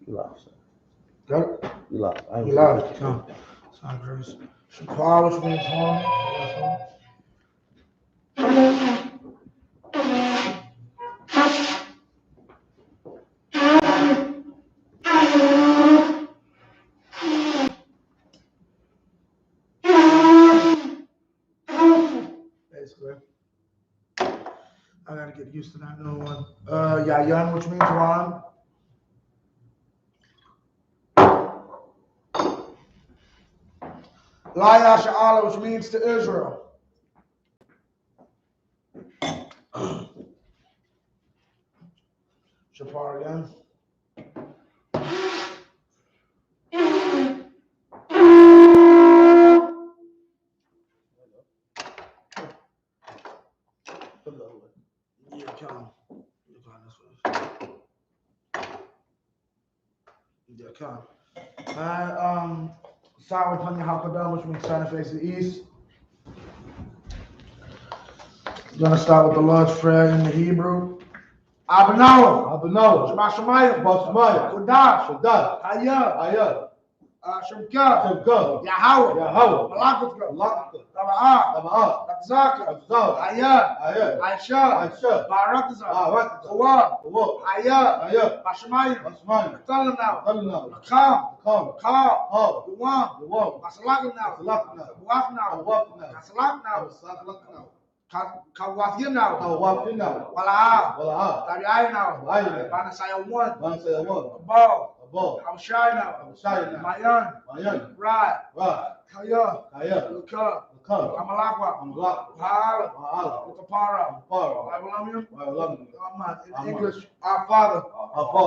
You lost. Got it? You lost. You lost. Come. Sound grace. Shapar, which means horn. Basically. I gotta get used to that new one. Yayan, which means one. SHALAM, which means to Israel. Shapar again. Yeah, come. Yeah, come. Sorry, Panya Hapadam, which means trying to face the east. I'm gonna start with the Lord's Prayer in the Hebrew. Abanawa, Shema Shemayim, Kodash, Ayah, Shemka, Yahweh, Malakutka, Taba'ah, Tabzaka, Ayah, Aisha, Barakazah, Kawah, Ayah, Bashemayim, Katalanau, Makam, Kal, Yuwam, Masalakanaw, Buafnaw, Kasalaknaw, Kawafinaw, Wala'ah, Tabi'aynaw, Banasaya 1, Abal, Hawshaynaw, Mayan, Rad, Kaya, Luka, Amalakwa, Wahala, Lukapara, in English, our Father,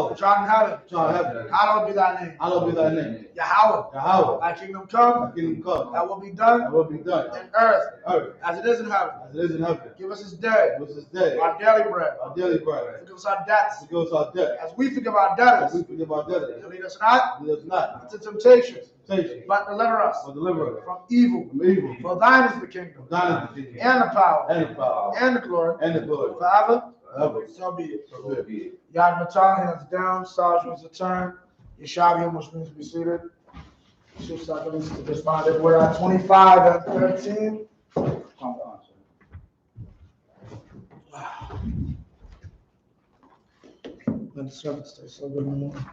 which art in heaven, hallowed be thy name. Yahweh, thy kingdom come, thy will be done in earth as it is in heaven. Give us this day our daily bread. Forgive us our debts as we forgive our debtors. And lead us not into temptation, but deliver us from evil. For thine is the kingdom, and the power, and the glory, forever. So be it. Yad Matal, hands down. Sarge means to turn. Yeshavim, which means to be seated. Shusaka means to respond. We're at 25 and 13. Let the service stay so good in the morning.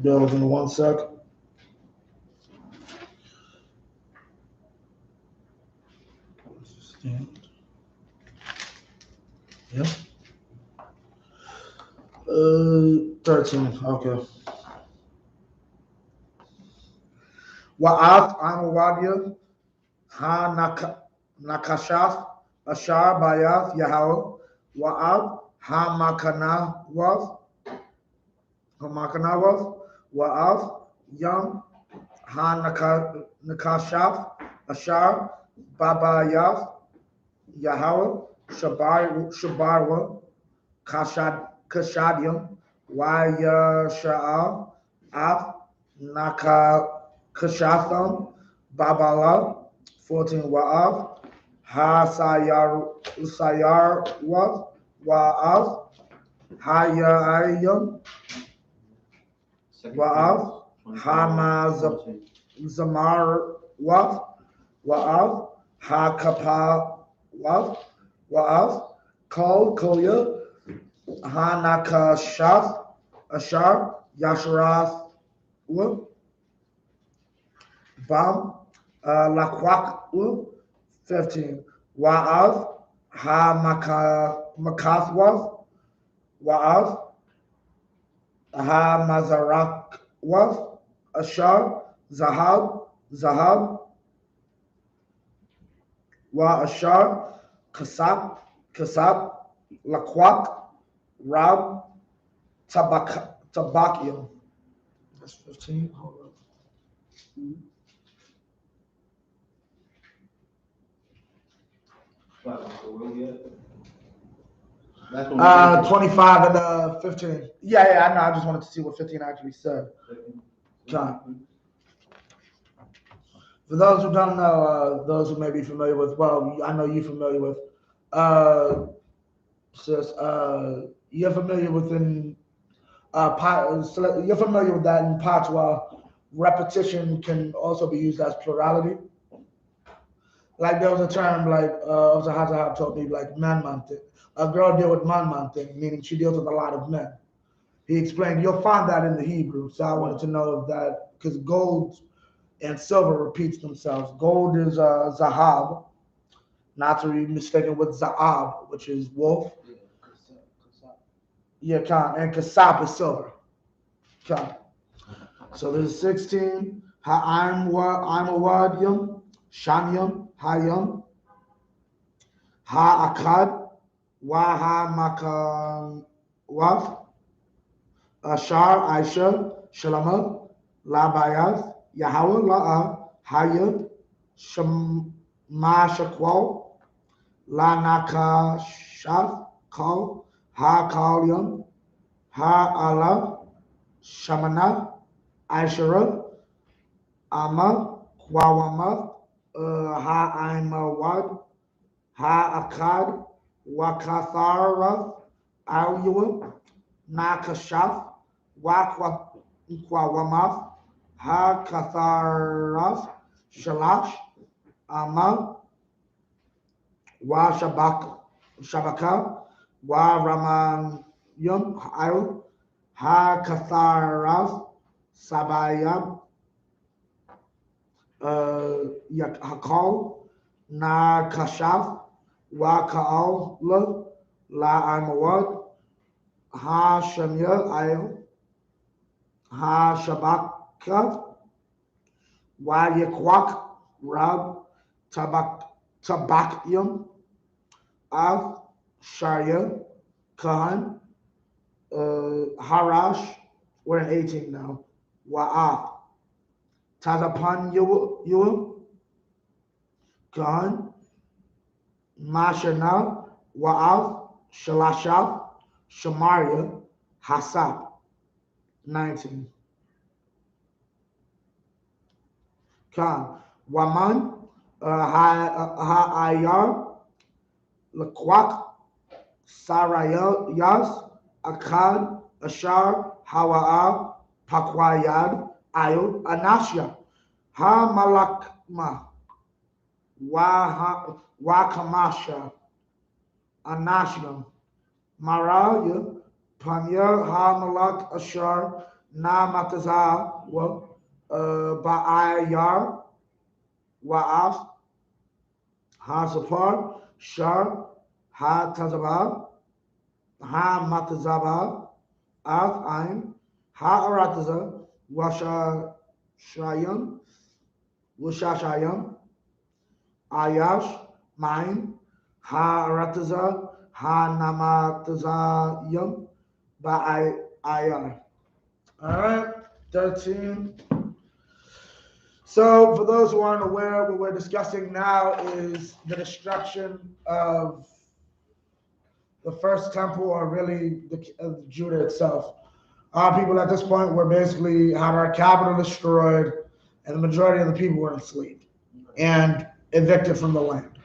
Bill was in 1 sec. Yeah. 13. Okay. Wa'af Amawadia Ha Nakashaf Ashar Bayath Yahweh Wa'af Ha Makanawav Wa'af Yam Ha Nakashaf Ashar Babayath Yahweh Shabarwa Kashadyam Wayasha'al Af Nakashatham Babala 14 Wa'af Sayar Wa'af Hayayam Wa'af Hamazamar Wa'af Hakapa Wa'af Kolya Hanakashaf Ashar Yasharath Bam Lakwak 15 Wa'af Makathwath Wa'af Mazarakwath Ashar Zahab Wa Ashar Kasab Lakwak Rab Tabakium. That's 15. Hold up. 25 and 15. Yeah, I know. I just wanted to see what 15 actually said. John. For those who don't know, those who may be familiar with, well, I know you're familiar with, sis, you're familiar within, you're familiar with that in patois. Repetition can also be used as plurality. Like there was a term like Zahab told me like man thing. A girl deal with man thing, meaning she deals with a lot of men. He explained you'll find that in the Hebrew. So I wanted to know if that because gold and silver repeats themselves. Gold is Zahab, not to be mistaken with Zaab, which is wolf. Yeah, and Kasab is silver. Khan. So there's 16. I'm a Wadyum, Shanyum, Hayum, Akad, Waha Waf, Ashar, Aisha, Shalama, Labayath, Yahweh, La'a, Hayud, Shakwal, La Nakashaf, Kal, Kalyum, Ala, Shamana, Aishara, Ama, Kwawama, Ha'imawad, Akad, Wakathara, Alyua, Nakashaf, Wakwawamath, Katharas, Shalash, Ama, Shabaka, Ramanyum, Ayl, Katharas, Sabayab, Hakal, Nakashaf, Kaal, La Imawad, Shamya, Ayl, Shabaka, Yakwak, Rab, Tabakyum, Av, Sharia, Kahan, Harash, we're in 18 now, Wa'af, Tazapan Yuam, Kahan, Mashana, Wa'af, Shalashaf, Shamaria, Hasap, 19. Khan, Waman, Ha'ayar, Lakwak, Sarayas, Akkad, Ashar, Hawa'ab, Pakwayad, Ayud, Anashya, Malakma, Wakamasha, Anashya, Maraya, Panya, Malak, Ashar, Matazah, Ba'ayar, Wa'af, Sapar, Shar, Tazabah, Matazabah, Af Ain, Arataza, Washashayam, Ayash, Main, Arataza, Namatazayam, Ba'ayar. All right, 13. So, for those who aren't aware, what we're discussing now is the destruction of the first temple, or really of Judah itself. Our people at this point were basically had our capital destroyed, and the majority of the people were enslaved and evicted from the land.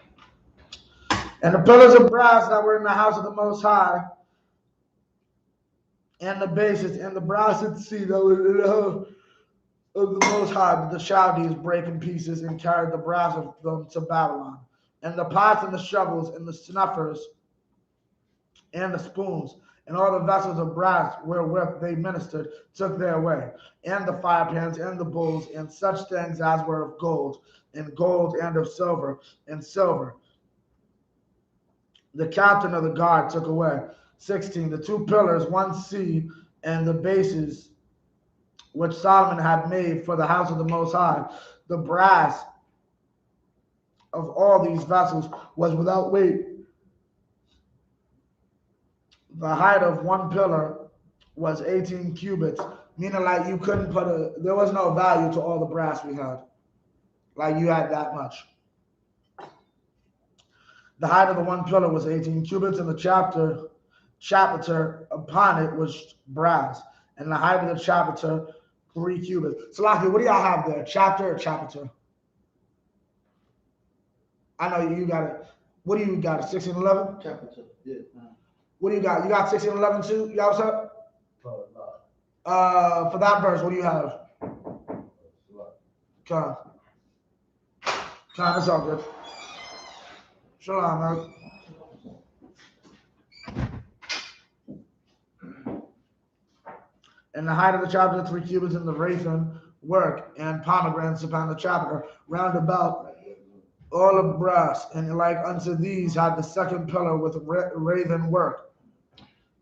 And the pillars of brass that were in the house of the Most High, and the bases and the brass at sea that were in the house of the Most High, the Chaldees break in pieces and carried the brass of them to Babylon. And the pots and the shovels and the snuffers and the spoons and all the vessels of brass wherewith they ministered took their way, and the fire pans and the bowls and such things as were of gold and of silver and silver. The captain of the guard took away. 16. The two pillars, one sea, and the bases which Solomon had made for the house of the Most High. The brass of all these vessels was without weight. The height of one pillar was 18 cubits, meaning like you couldn't there was no value to all the brass we had. Like you had that much. The height of the one pillar was 18 cubits, and the chapiter upon it was brass, and the height of the chapiter 3 cubits. So, Laki, what do y'all have there? Chapter or chapiter? I know you got it. What do you got? 1611? Chapter 2. Yeah. What do you got? You got 1611 too? YAHANNA? For that verse, what do you have? Come. It's all good. Shalom, man. And the height of the chapter, 3 cubits, and the wreathen work, and pomegranates upon the chapter, round about all of brass, and like unto these had the second pillar with wreathen work.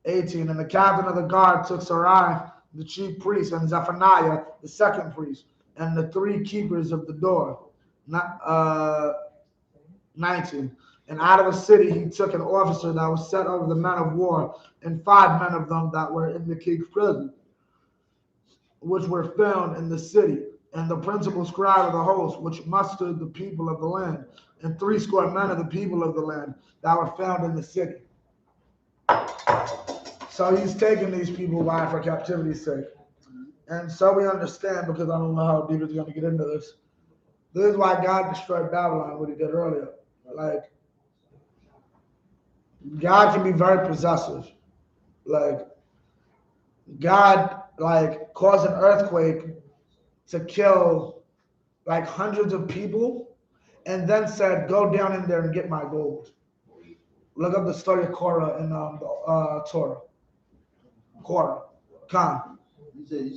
18. And the captain of the guard took Sarai, the chief priest, and Zephaniah, the second priest, and the 3 keepers of the door. 19. And out of the city he took an officer that was set over the men of war, and 5 men of them that were in the king's prison, which were found in the city, and the principal scribe of the host, which mustered the people of the land, and 60 men of the people of the land that were found in the city. So he's taking these people by for captivity's sake. And so we understand, because I don't know how deep it's going to get into this. This is why God destroyed Babylon, what he did earlier. Like, God can be very possessive. Like, God, like, caused an earthquake to kill, like, hundreds of people, and then said, go down in there and get my gold. Look up the story of Korah in the Torah. Korah. Khan. You said,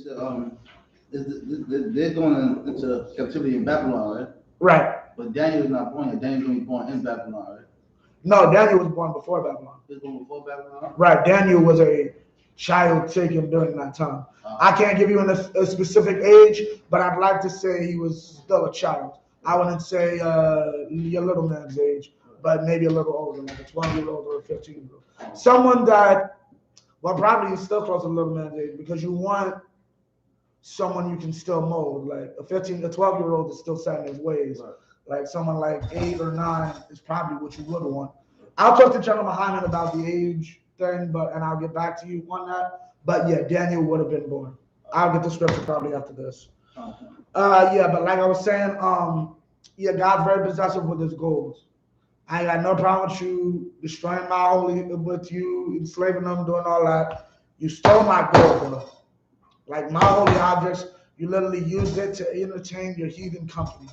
they're going into captivity in Babylon, right? Right. But Daniel is not born yet. Daniel's going to be born in Babylon, right? No, Daniel was born before Babylon. He was born before Babylon? Right. Daniel was a child taken during that time. I can't give you a specific age, but I'd like to say he was still a child. I wouldn't say your little man's age, but maybe a little older, like a 12-year-old or a 15-year-old. Someone that, well, probably is still close to little man's age, because you want someone you can still mold. Like a 12-year-old is still set in his ways. Right. Like someone like 8 or 9 is probably what you would want. I'll talk to General YAHANNA about the age thing, and I'll get back to you on that. But yeah, Daniel would have been born. I'll get the scripture probably after this. Yeah, but like I was saying, yeah, God's very possessive with his goals. I ain't got no problem with you destroying my holy, with you enslaving them, doing all that. You stole my gold, though. Like my holy objects, you literally used it to entertain your heathen company,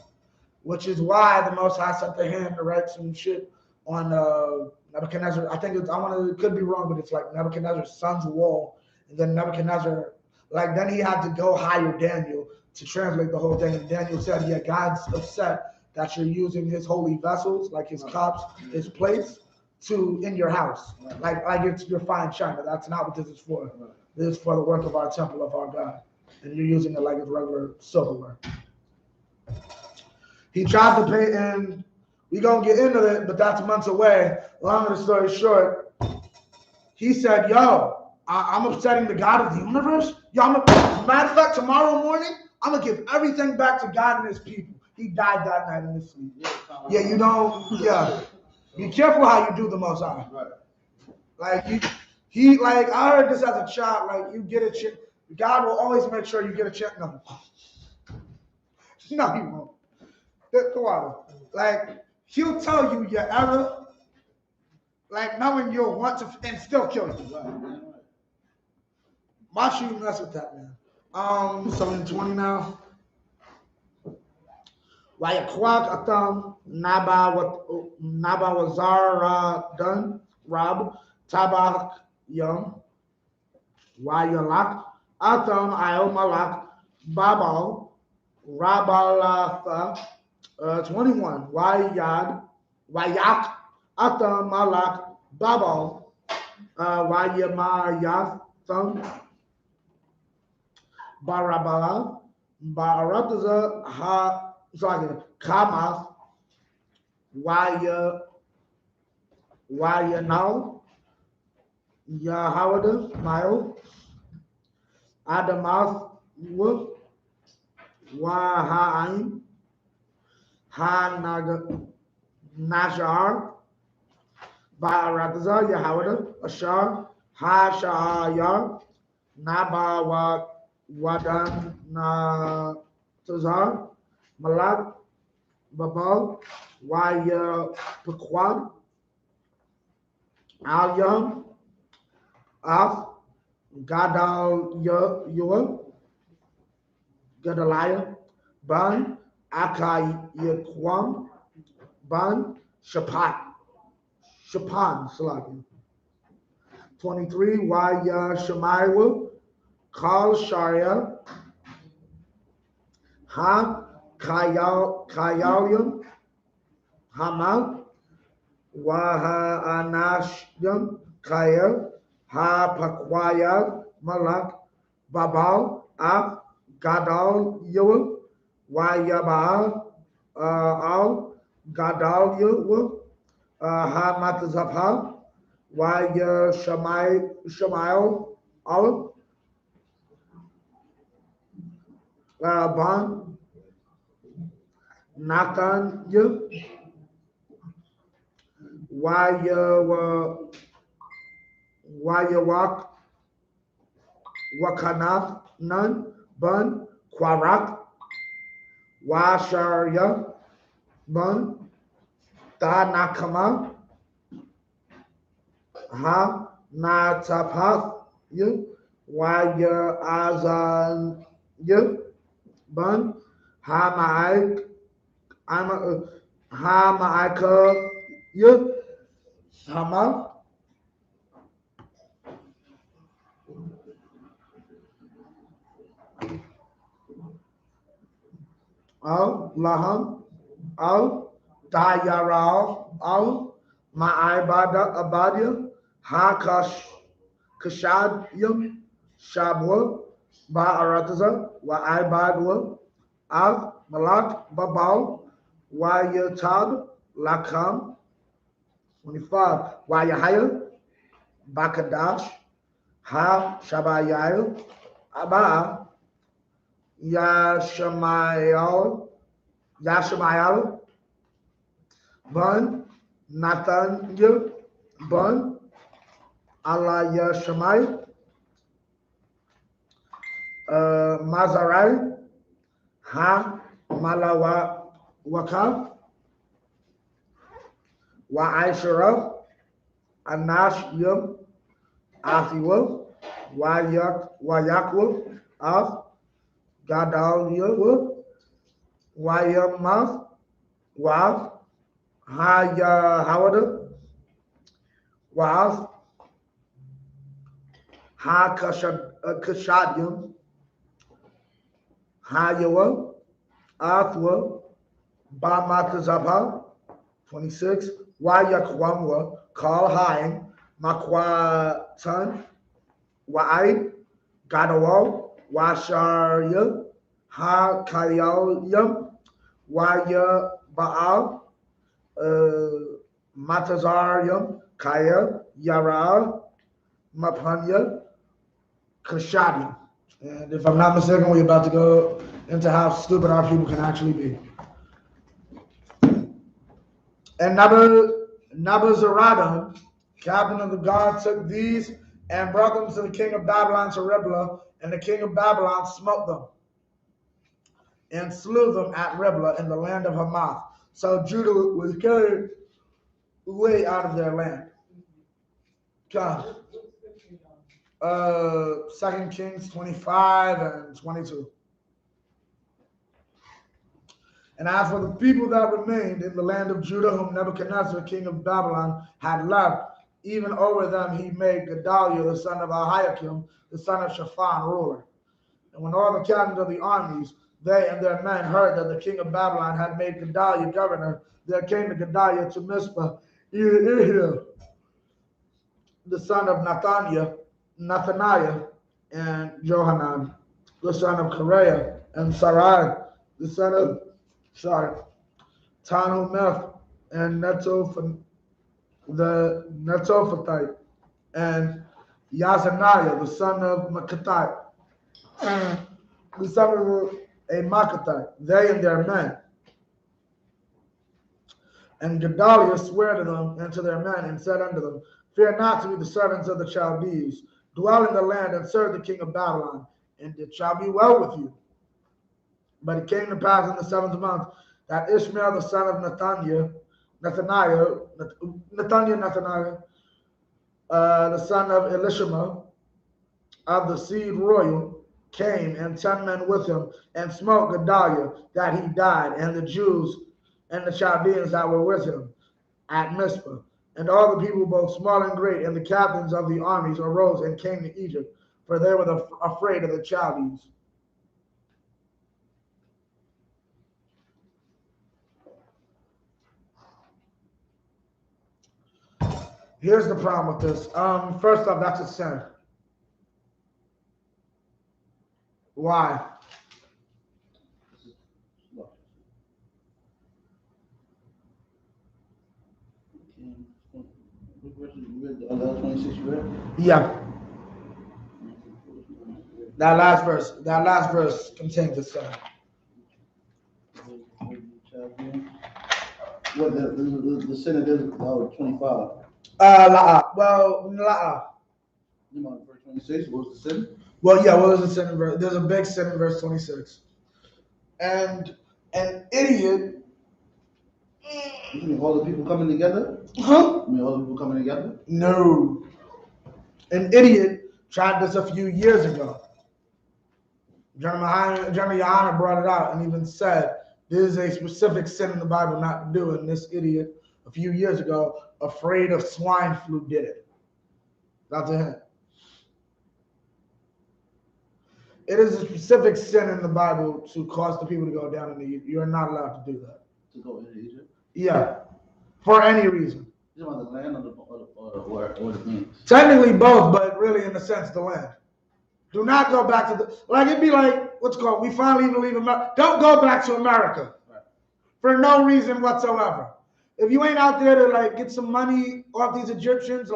which is why the Most High sent the hand to write some shit on Nebuchadnezzar. I think it could be wrong, but it's like Nebuchadnezzar's son's wall, and then Nebuchadnezzar, like then he had to go hire Daniel to translate the whole thing, and Daniel said, yeah, God's upset that you're using his holy vessels, like his cups, his plates, in your house, like it's your fine china. That's not what this is for. This is for the work of our temple of our God, and you're using it like it's regular silverware. He tried to pay, and we're going to get into it, but that's months away. Long of the story short, he said, yo, I'm upsetting the God of the universe. Yo, matter of fact, tomorrow morning, I'm going to give everything back to God and his people. He died that night in his sleep. Yeah, you don't, yeah. Be careful how you do the Most High. Like, like, I heard this as a child, like, you get a check. God will always make sure you get a check. No, he won't. Go out. Like, he'll tell you your error, like, knowing you'll want to, and still kill you. Why should you mess with that, man? So in 20 now. Wayakwak atam naba wazara dun rab tabak yum wayalak atam iomalak babal rabalatha 21 wayak atam malak babal wayamayatham barabala barataza ha Kamath, Wayanal, Yahawada, Mile, Adamath, Wahaim, Najar, Barataza, Yahawada, Ashar, Hashayar, Naba Wadan Tazar, Malak, Babal, Y-A-H-P-K, Al-Yam, Af, Gedaliah, Ban, Akayaquam, Ban, Shapan, Salakia. 23, Shemaiah, Kal Sharia, Ha, Kayalyam, Hamal, Wahanasham, Kaya, Ha Pakwaya, Malak, Babal, Ab, Gadal, Yul, Wayabal, Al, Gadal, Yul, Ha Matazapal, Shamail, Al, Ban, Nathan, Yul, Wayawak, Wakanath, Nun, Bun, Kwarak, Washarya, Bun, Tanakama, Ha, Natapath, Yu, Waya Azan, Yu, Bun, Ha Ma'aik, Ha Ma'aika, Yu, Hama, Al, Laham, Al, Dayaral, Al, Ma'ibada, Abadia, Ha Kashad, Yum, Shabwa, Ba'arataza, Wa'ibadwa, Av, Malak, Babal, Wayatab, Lakam, 25, Wayahaya, Bakadash, Ha, Shabayel, Abba, Yashamayel, Bun, Nathaniel, Bun, Allah Yashamai, Mazarai, Ha, Malawa, Wakam, Wa'aishara, Anash Yum, Athiwa, Wayakwa, Af, Gadal Yawa, Wayamath, Wav, Hawada, Wav, Kashadyam, Hayawa, Athwa, Bamatazapa, 26, Wayakwamwa, Kal Haim, Makwatan, Wa'ai, Gadawal, Washarya, Ha Kayalyam, Waya Baal, Matazaryam, Kaya, Yara, Mapanya, Kashadyam. And if I'm not mistaken, we're about to go into how stupid our people can actually be. And Nabuzaradan, captain of the guard, took these and brought them to the king of Babylon to Riblah, and the king of Babylon smote them and slew them at Riblah in the land of Hamath. So Judah was carried away out of their land. Come. 2 Kings 25 and 22. And as for the people that remained in the land of Judah, whom Nebuchadnezzar, king of Babylon, had left, even over them he made Gedaliah, the son of Ahikam, the son of Shaphan, ruler. And when all the captains of the armies, they and their men, heard that the king of Babylon had made Gedaliah governor, there came to Gedaliah to Mizpah, the son of Nathaniah, and Johanan, the son of Kareah, and Sarai, the son of Tanumeth, and the Netophathite, and Yazaniah, the son of Makkathite, the son of a Makkathite, they and their men. And Gedaliah sware to them and to their men, and said unto them, Fear not to be the servants of the Chaldees. Dwell in the land and serve the king of Babylon, and it shall be well with you. But it came to pass in the 7th month that Ishmael the son of Nathaniah, the son of Elishama, of the seed royal, came, and 10 men with him, and smote Gedaliah, that he died, and the Jews and the Chaldeans that were with him at Mizpah. And all the people, both small and great, and the captains of the armies arose and came to Egypt, for they were afraid of the Chaldeans. Here's the problem with this. First off, that's a sin. Why? Yeah. That last verse contains a sin. What the sin of this 25. La'a. Verse 26, what was the sin? Well, yeah, what was the sin in verse? There's a big sin in verse 26. And an idiot. You mean all the people coming together? Huh? You mean all the people coming together? No. An idiot tried this a few years ago. General YAHANNA brought it out and even said there is a specific sin in the Bible not to do, and this idiot a few years ago, afraid of swine flu, did it. That's a hint. It is a specific sin in the Bible to cause the people to go down into Egypt. You're not allowed to do that. To go into Egypt? Yeah, for any reason. You know the land or the things? Technically both, but really in a sense the land. Do not go back to it'd be like, what's called, we finally even leave America. Don't go back to America. Right. For no reason whatsoever. If you ain't out there to get some money off these Egyptians,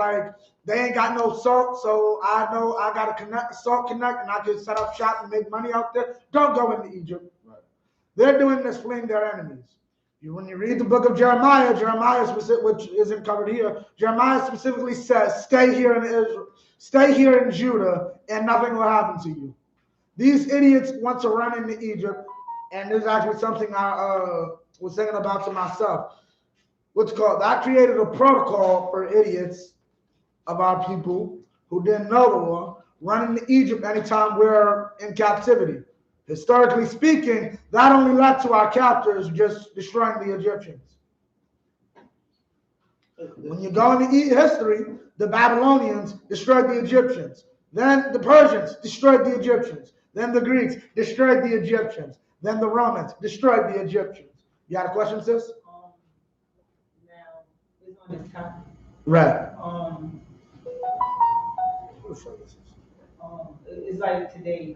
they ain't got no salt, so I know I got a salt connect, and I can set up shop and make money out there. Don't go into Egypt. Right. They're doing this fleeing their enemies. When you read the book of Jeremiah, which isn't covered here, Jeremiah specifically says, stay here in Israel, stay here in Judah, and nothing will happen to you. These idiots want to run into Egypt, and this is actually something I was thinking about to myself. What's called, I created a protocol for idiots of our people who didn't know the law, running to Egypt anytime we're in captivity. Historically speaking, that only led to our captors just destroying the Egyptians. When you go into history, the Babylonians destroyed the Egyptians. Then the Persians destroyed the Egyptians. Then the Greeks destroyed the Egyptians. Then the Romans destroyed the Egyptians. You had a question, sis? Now, it's on this topic. Right. It's like today,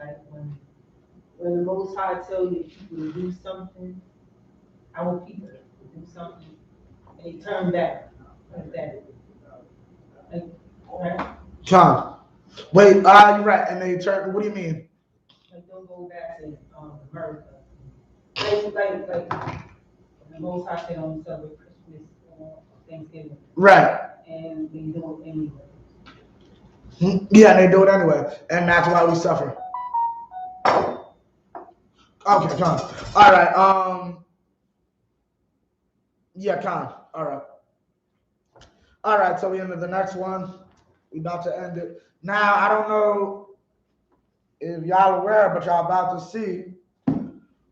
when the Most High tell you people to do something, our people to do something, and they turn back like that. Right? John. Wait, you're right. And they turn, what do you mean? Don't go back to America. Like the Most High said on celebrate Christmas or Thanksgiving. Right. And they do it anyway. Yeah, they do it anyway. And that's why we suffer. Okay, Con. All right. Yeah, Con. All right. All right, so we into the next one. We about to end it. Now, I don't know if y'all aware, but y'all about to see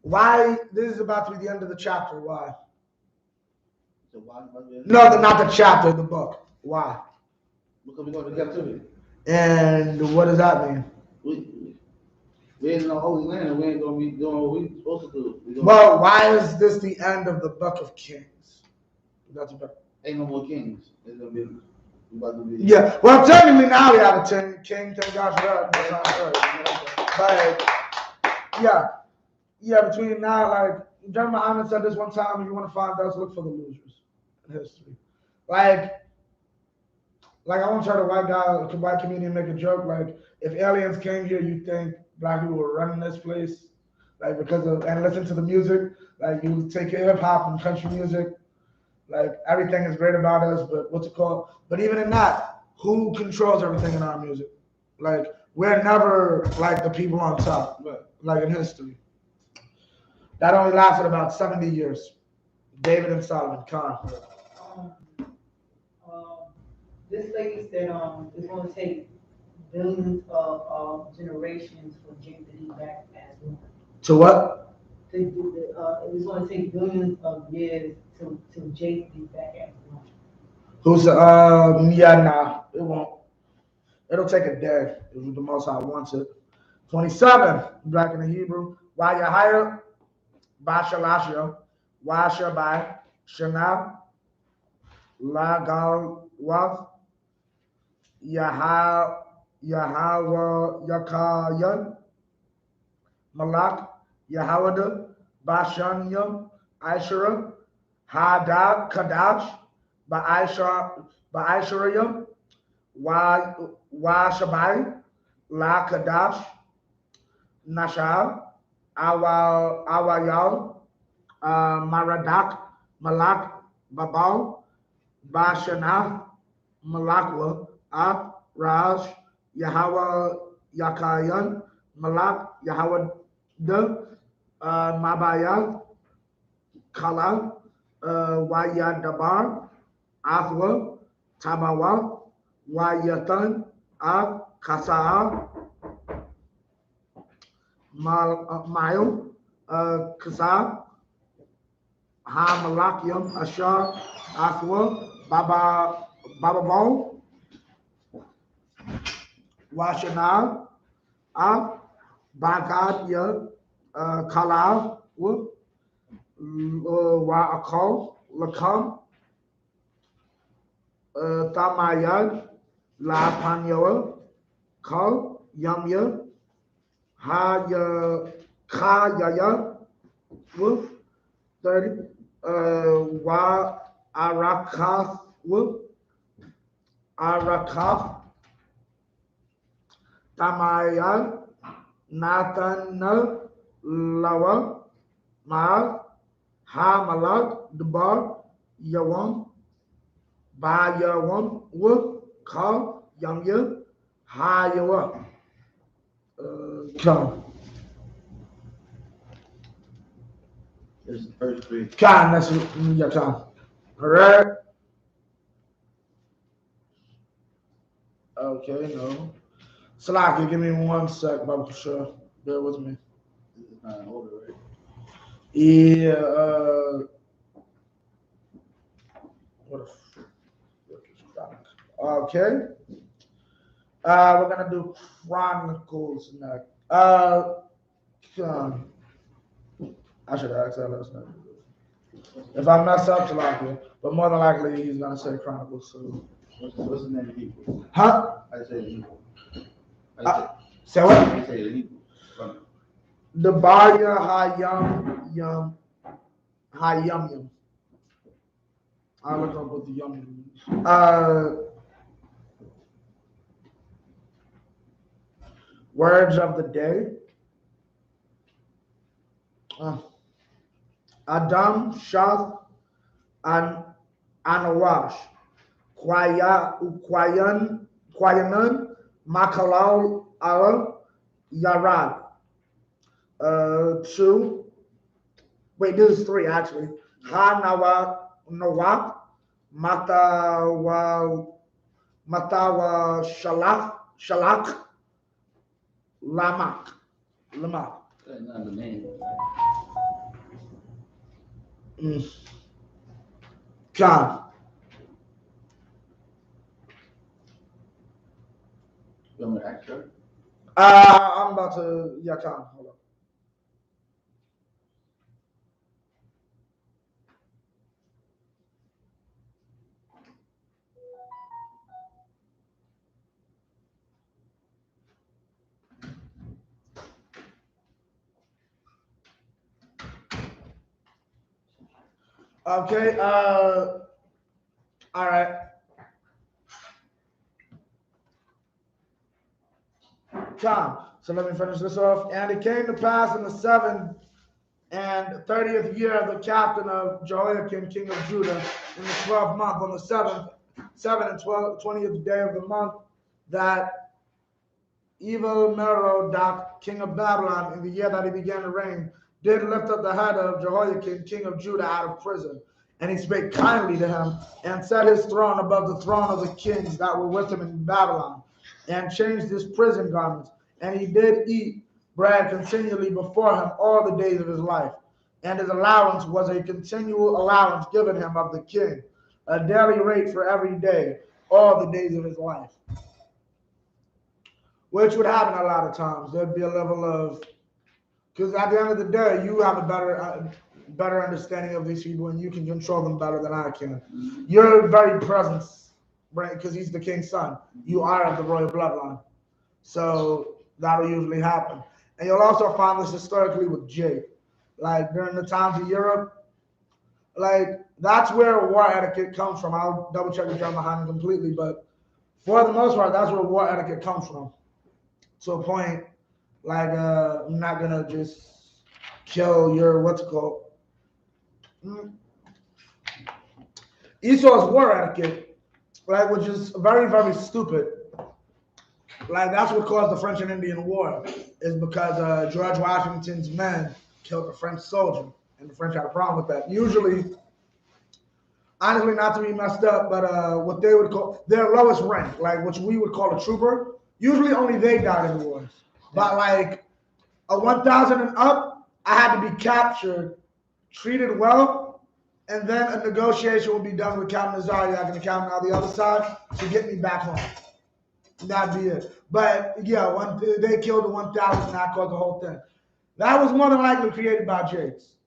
why this is about to be the end of the chapter. Why? No, not the chapter, the book. Why? Because we're going to captivity. And what does that mean? We ain't in the Holy Land, and we ain't going to be doing what we're supposed to do. Well, why is this the end of the Book of Kings? That's about. Ain't no more kings. It's gonna be, about to be. Yeah, well, technically now we have a king. Thank God for that. But yeah, between now, General Muhammad said this one time: if you want to find us, look for the losers in history. I once heard a white comedian make a joke if aliens came here, you think black people were running this place, because of, and listen to the music, you would take hip hop and country music. Everything is great about us, but what's it called? But even in that, who controls everything in our music? We're never the people on top, in history. That only lasted about 70 years. David and Solomon. Khan. This lady said, it's gonna take billions of generations for James to be back as one. To what? It's gonna take billions of years to James to be back as one. Who's yeah, nah, it won't. It'll take a day if the Most High wants it. 27, black in the Hebrew. YAHANNA, Bashalashia, Washabai, Shana, Lagalwath, Yahweh, Yakayan, Malak, Yahawada, Bashanyam, Ishara, Hadad, Kadash, Ba'isharayam, Washabai, La Kadash, Nashal, Awayal, Maradak, Malak, Babal, Bashana, Malakwa, Ab, Raj, Yahweh, Yakayan, Malak, Yahweh, Mabaya, Kala, Wayadabar, Athwa, Tabawa, Wayatan, Ab, Kasaa, Mail, Kasa, Hamalakium, Ashar, Athwa, Bababon, Washanal, Ab, Bagad, Kalal, Wa'akal, Lakam, Tamayad, La Panyoa, Kal, Yamya, Kayaya, Wolf, 30, Wa Arakath, Wolf, Arakath, Tamayad, Nathan, Lawa, Maal, Hamalak, Dubar, Yawam, Ba Yawam, Wolf, Kal, Yamya, Hayawa. Come. It's the first three. Come, that's your time. All right. Okay, no. Salaki, give me 1 sec, Baba, for sure. Bear with me. It's not in order, right? Yeah, what a okay. We're gonna do Chronicles next. I should ask that last night. If I mess up, Salaki, but more than likely he's gonna say Chronicles. So. What's the name of Hebrew? Huh? I say the Hebrew. Say what? I say the Hebrew. The Barya Hayam Yum Hayam Yum. I look up what the yum means. Words of the day. Adam Shath and Anawash. Kwayanan Makalal Ara Yarad. 2. Wait, this is 3 actually. Ha Nawak Matawa Shalak Lamak. That's not the name. Khan. You want me to ask her? I'm about to, yeah, Khan. Hold on. Okay, all right. Come. So let me finish this off. And it came to pass in the 7th and 30th year of the captain of Jehoiakim, king of Judah, in the 12th month, on the 7th and 20th day of the month, that Evil Merodach, king of Babylon, in the year that he began to reign, did lift up the head of Jehoiakim, king of Judah, out of prison. And he spake kindly to him, and set his throne above the throne of the kings that were with him in Babylon, and changed his prison garments. And he did eat bread continually before him all the days of his life. And his allowance was a continual allowance given him of the king, a daily rate for every day, all the days of his life. Which would happen a lot of times. There'd be a level of, because at the end of the day, you have a better understanding of these people, and you can control them better than I can. Your very presence, right? Because he's the king's son. You are of the royal bloodline, so that'll usually happen. And you'll also find this historically with Jake, like during the times of Europe, like that's where war etiquette comes from. I'll double check with John YAHANNA completely, but for the most part, that's where war etiquette comes from. To a point, like I'm not gonna just kill your what's it called. Esau's war etiquette, like, which is very, very stupid. Like that's what caused the French and Indian War, is because George Washington's men killed a French soldier, and the French had a problem with that. Usually, honestly, not to be messed up, but what they would call their lowest rank, like which we would call a trooper. Usually only they died in wars. But like a 1,000 and up, I had to be captured, treated well, and then a negotiation would be done with Captain Azariak and the captain on the other side to get me back home. That'd be it. But yeah, they killed the 1,000 and that caused the whole thing. That was more than likely created by Jakes.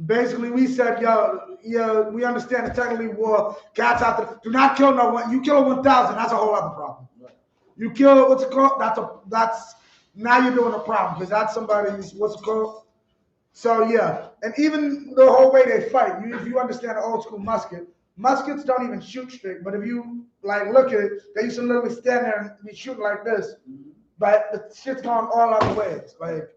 Basically, we said, yo, we understand that technically war, cats out there, do not kill no one. You kill a 1,000, that's a whole other problem. You kill, what's it called? That's now you're doing a problem, because that's somebody's, what's it called? So yeah, and even the whole way they fight, if you understand the old school muskets don't even shoot straight. But if you like look at it, they used to literally stand there and be shooting like this, but the shit's going all other ways. Like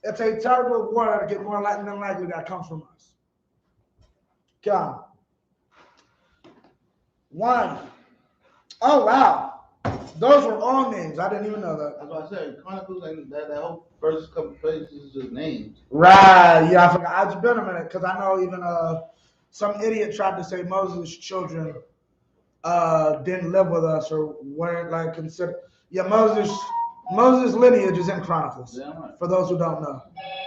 it's a terrible war to get more than likely that comes from us. Come. One. Oh wow. Those were all names. I didn't even know that. That's what I said. Chronicles and that whole first couple pages is just names. Right. Yeah, I forgot. It's been a minute because I know even some idiot tried to say Moses' children didn't live with us or weren't like considered. Yeah, Moses' lineage is in Chronicles. Yeah, right. For those who don't know,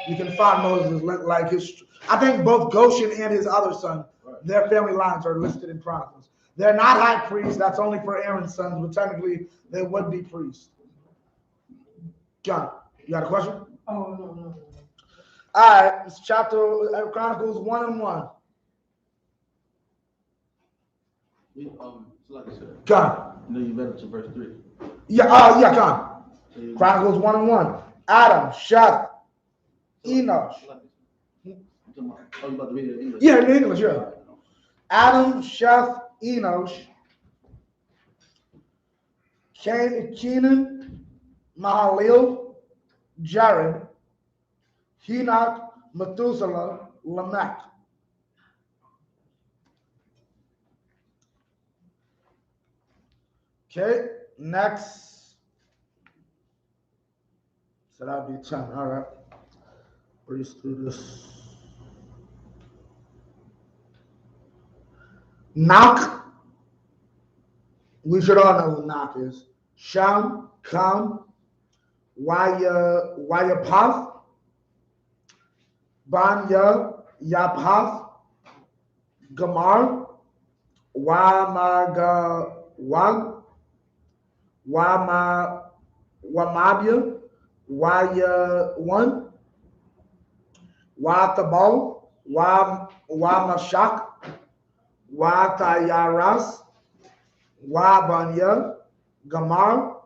you can find Moses like his. I think both Goshen and his other son, right, their family lines are listed in Chronicles. They're not high priests. That's only for Aaron's sons, but technically they would be priests. John, you got a question? Oh, no. All right, it's chapter Chronicles 1:1. So like I said, John. You know you read it to verse 3. Yeah, John. Chronicles 1:1. Adam, Seth, Enosh. Oh, you about to read it in English? Yeah, in English, yeah. Adam, Seth, Enosh, Kenan, Mahalalel, Jared, Enoch, Methuselah, Lamech. Okay, next. So that'll be 10. All right. Breeze through this. Knock. We should all know who Knock is. Sham, Kam, Yapath, Banya, Yapath, Gamar, Wamagawag, Wamabia, Wayawan, Watabal, Wamashak, Watayaras, Wabanya, Gamar,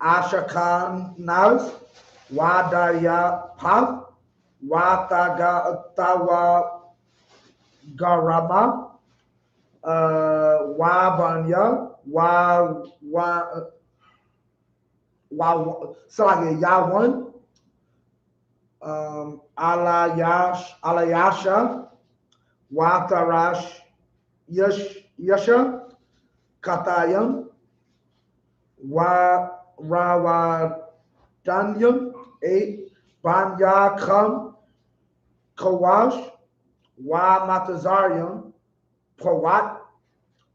Ashakanaz, Wadayapath, Watagawa Garama, Wabanya, Yawan, Alayasha, Watarash, Yasha, Katayam, Rawadanyam, 8, Ban Yaakam, Kawash, Wa Matazarium, Pawat,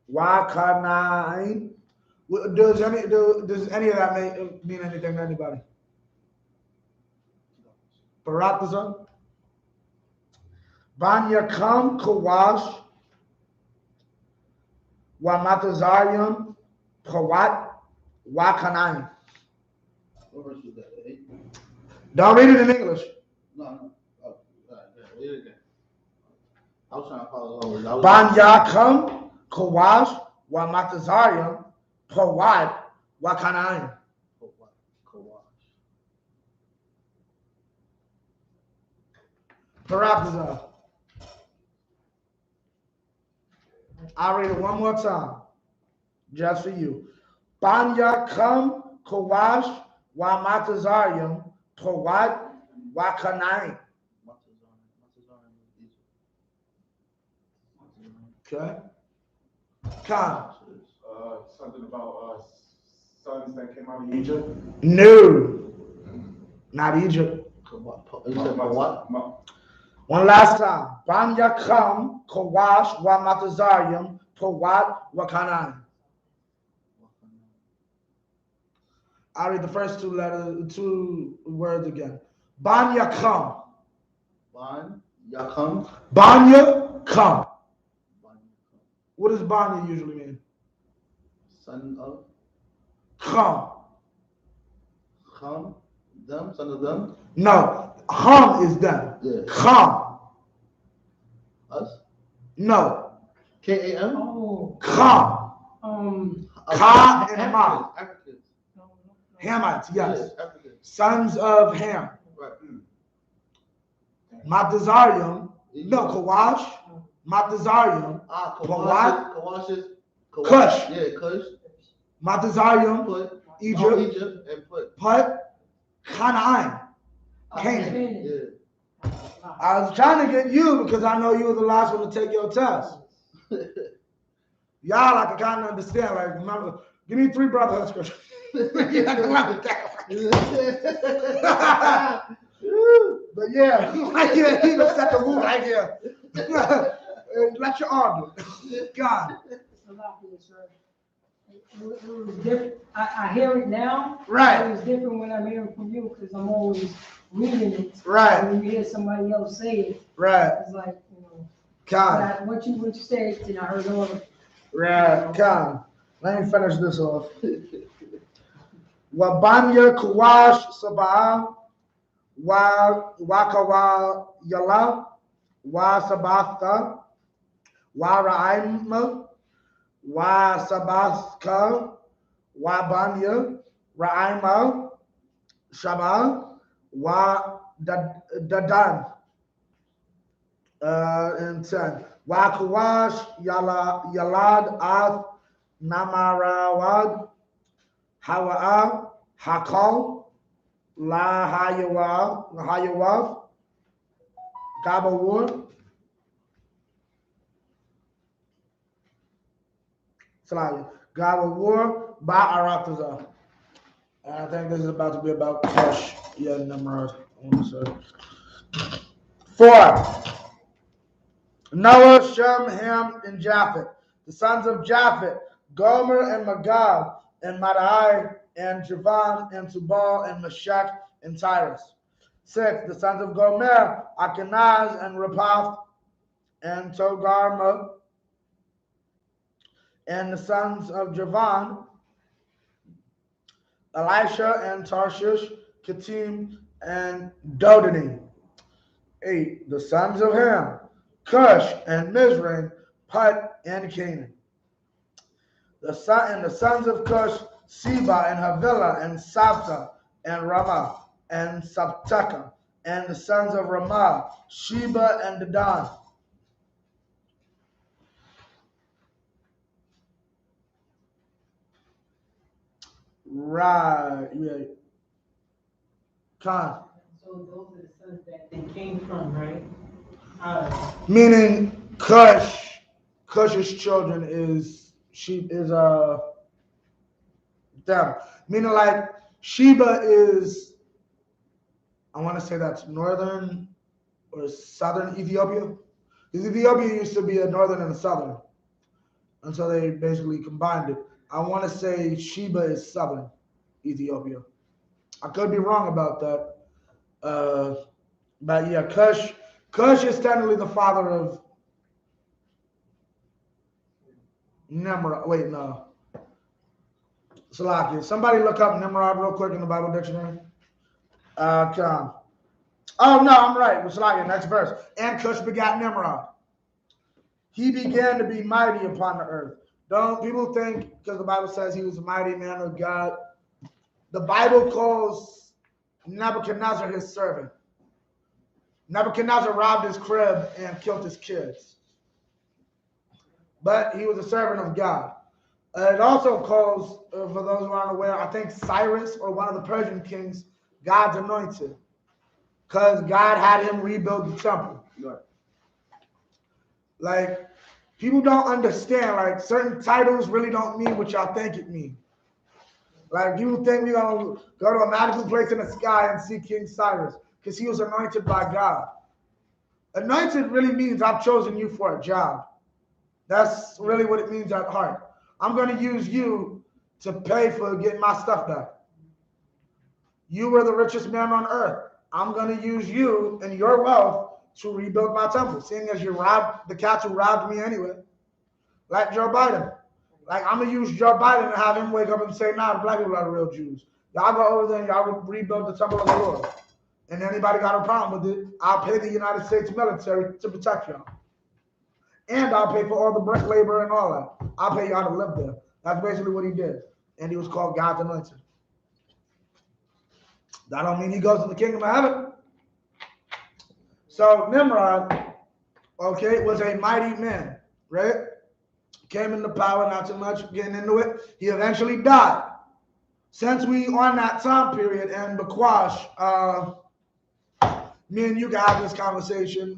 Wa Kanaim. Does any of that mean anything to anybody? Paratazar? Ban Yaakam, Kawash, Wa Matazarium, Pawat, Wa Kanaim. What verse was that? 8? Don't read it in English. No. Oh, read it again. I was trying to follow along. Ban Yaakam, Kawash, Wa Matazarium, Pawad, Wa Kanaim. Paratazar. I'll read it one more time, just for you. Ban Yaakam, Kawash, Wa Matazarium, Pawad, Wa Kanaim. Okay. Khan. Something about sons that came out of Egypt. No, not Egypt. One last time. Ban Yaakam, Kawash, Wa Matazarium, Pawad, Wa Kanaim. I'll read the first two words again. Ban Yaakam. Ban Yaakam. Ban Yaakam. What does Ban usually mean? Son of. Kham. Kham. Them. Son of them. No. Ham is them. Yeah. Kham. Us. No. K-A-M. Oh. Kham. Ka and Ma. Africans. Hamites, yes. Africans. Sons of Ham. Right. Matazarium. No, Kawash. Matazarium. Kawash is Kush. Yeah, Kush. Matazarium. Put Egypt. Egypt and put Canaan. Canaan. Yeah. I was trying to get you because I know you were the last one to take your test. Y'all, I can kind of understand. Like, remember, give me 3 brotherhood scriptures. But yeah, like he even set the rule right here. Let your arm do it. God. It was different. I hear it now. Right. It was different when I'm hearing from you because I'm always reading it. Right. And when you hear somebody else say it, right. It's like, you know. God. What you say, and I heard all of it. Right. God. Let me finish this off. Wabanya Kawash Sabah Wakawa Yala Wa Sabatha Wa Ra'ima Wa Sabathka Wa Banya Ra'ima Shaba Wa Dadan and 10 Wa Kawash Yalad Ath Namarawad Hawa'a Hakal La Hayawav Gabawur Salaya Gabawur Ba'aratazah. And I think this is about to be about Kush. Yeah, Nimrod. 4. Noah, Shem, Ham, and Japheth. The sons of Japheth, Gomer and Magog, and Madai, and Javan, and Tubal, and Meshach, and Tyrus. 6. The sons of Gomer, Akenaz, and Rapath, and Togarma. And the sons of Javan, Elisha, and Tarshish, Kittim, and Dodani. 8. The sons of Ham, Cush, and Mizraim, Put, and Canaan. The sons of Cush, Seba, and Havilah, and Sabta, and Ramah, and Sabteka. And the sons of Ramah, Sheba, and Dedan. Right, yeah. Khan. So those are the sons that they came from, right? Meaning Cush's children them. Meaning like Sheba is I want to say that's northern or southern Ethiopia. Because Ethiopia used to be a northern and a southern until they basically combined it. I want to say Sheba is southern Ethiopia. I could be wrong about that. But yeah, Cush is technically the father of Nimrod. Wait, no. Salaki. Somebody look up Nimrod real quick in the Bible dictionary. Come. Oh, no, I'm right. Salaki, next verse. And Cush begat Nimrod. He began to be mighty upon the earth. Don't people think, because the Bible says he was a mighty man of God, the Bible calls Nebuchadnezzar his servant. Nebuchadnezzar robbed his crib and killed his kids. But he was a servant of God. It also calls, for those who aren't aware, I think Cyrus or one of the Persian kings, God's anointed. Because God had him rebuild the temple. Right. Like, people don't understand, like, certain titles really don't mean what y'all think it means. Like, you think we're going to go to a magical place in the sky and see King Cyrus because he was anointed by God. Anointed really means I've chosen you for a job. That's really what it means at heart. I'm going to use you to pay for getting my stuff back. You were the richest man on earth. I'm going to use you and your wealth to rebuild my temple, seeing as you robbed the cats who robbed me anyway. Like Joe Biden. Like, I'm going to use Joe Biden and have him wake up and say, nah, the black people are the real Jews. Y'all go over there and y'all rebuild the temple of the Lord. And anybody got a problem with it, I'll pay the United States military to protect y'all. And I'll pay for all the brick labor and all that. I'll pay y'all to live there. That's basically what he did. And he was called God's anointed. That don't mean he goes to the kingdom of heaven. So Nimrod, okay, was a mighty man, right? Came into power, not too much getting into it. He eventually died. Since we on that time period, and Bakwash, me and you can have this conversation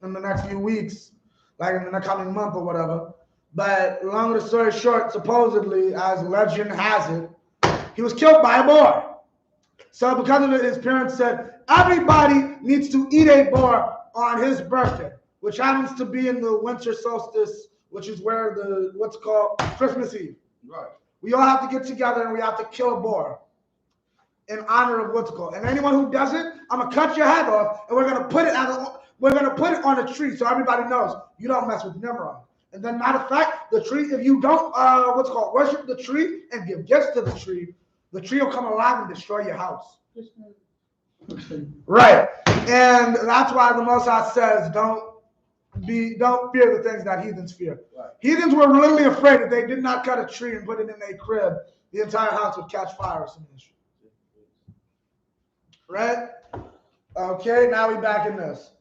in the next few weeks, like in the coming month or whatever. But long story short, supposedly, as legend has it, he was killed by a boar. So because of it, his parents said, everybody needs to eat a boar on his birthday, which happens to be in the winter solstice, which is where what's called Christmas Eve. Right. We all have to get together and we have to kill a boar in honor of what's called. And anyone who does it, I'm gonna cut your head off, and we're gonna put it on a tree so everybody knows you don't mess with Nimrod. And then, matter of fact, the tree, if you don't worship the tree and give gifts to the tree will come alive and destroy your house. Right. And that's why the Most High says, don't fear the things that heathens fear. Right. Heathens were really afraid that they did not cut a tree and put it in a crib, the entire house would catch fire or something. Right? Okay, now we back in this.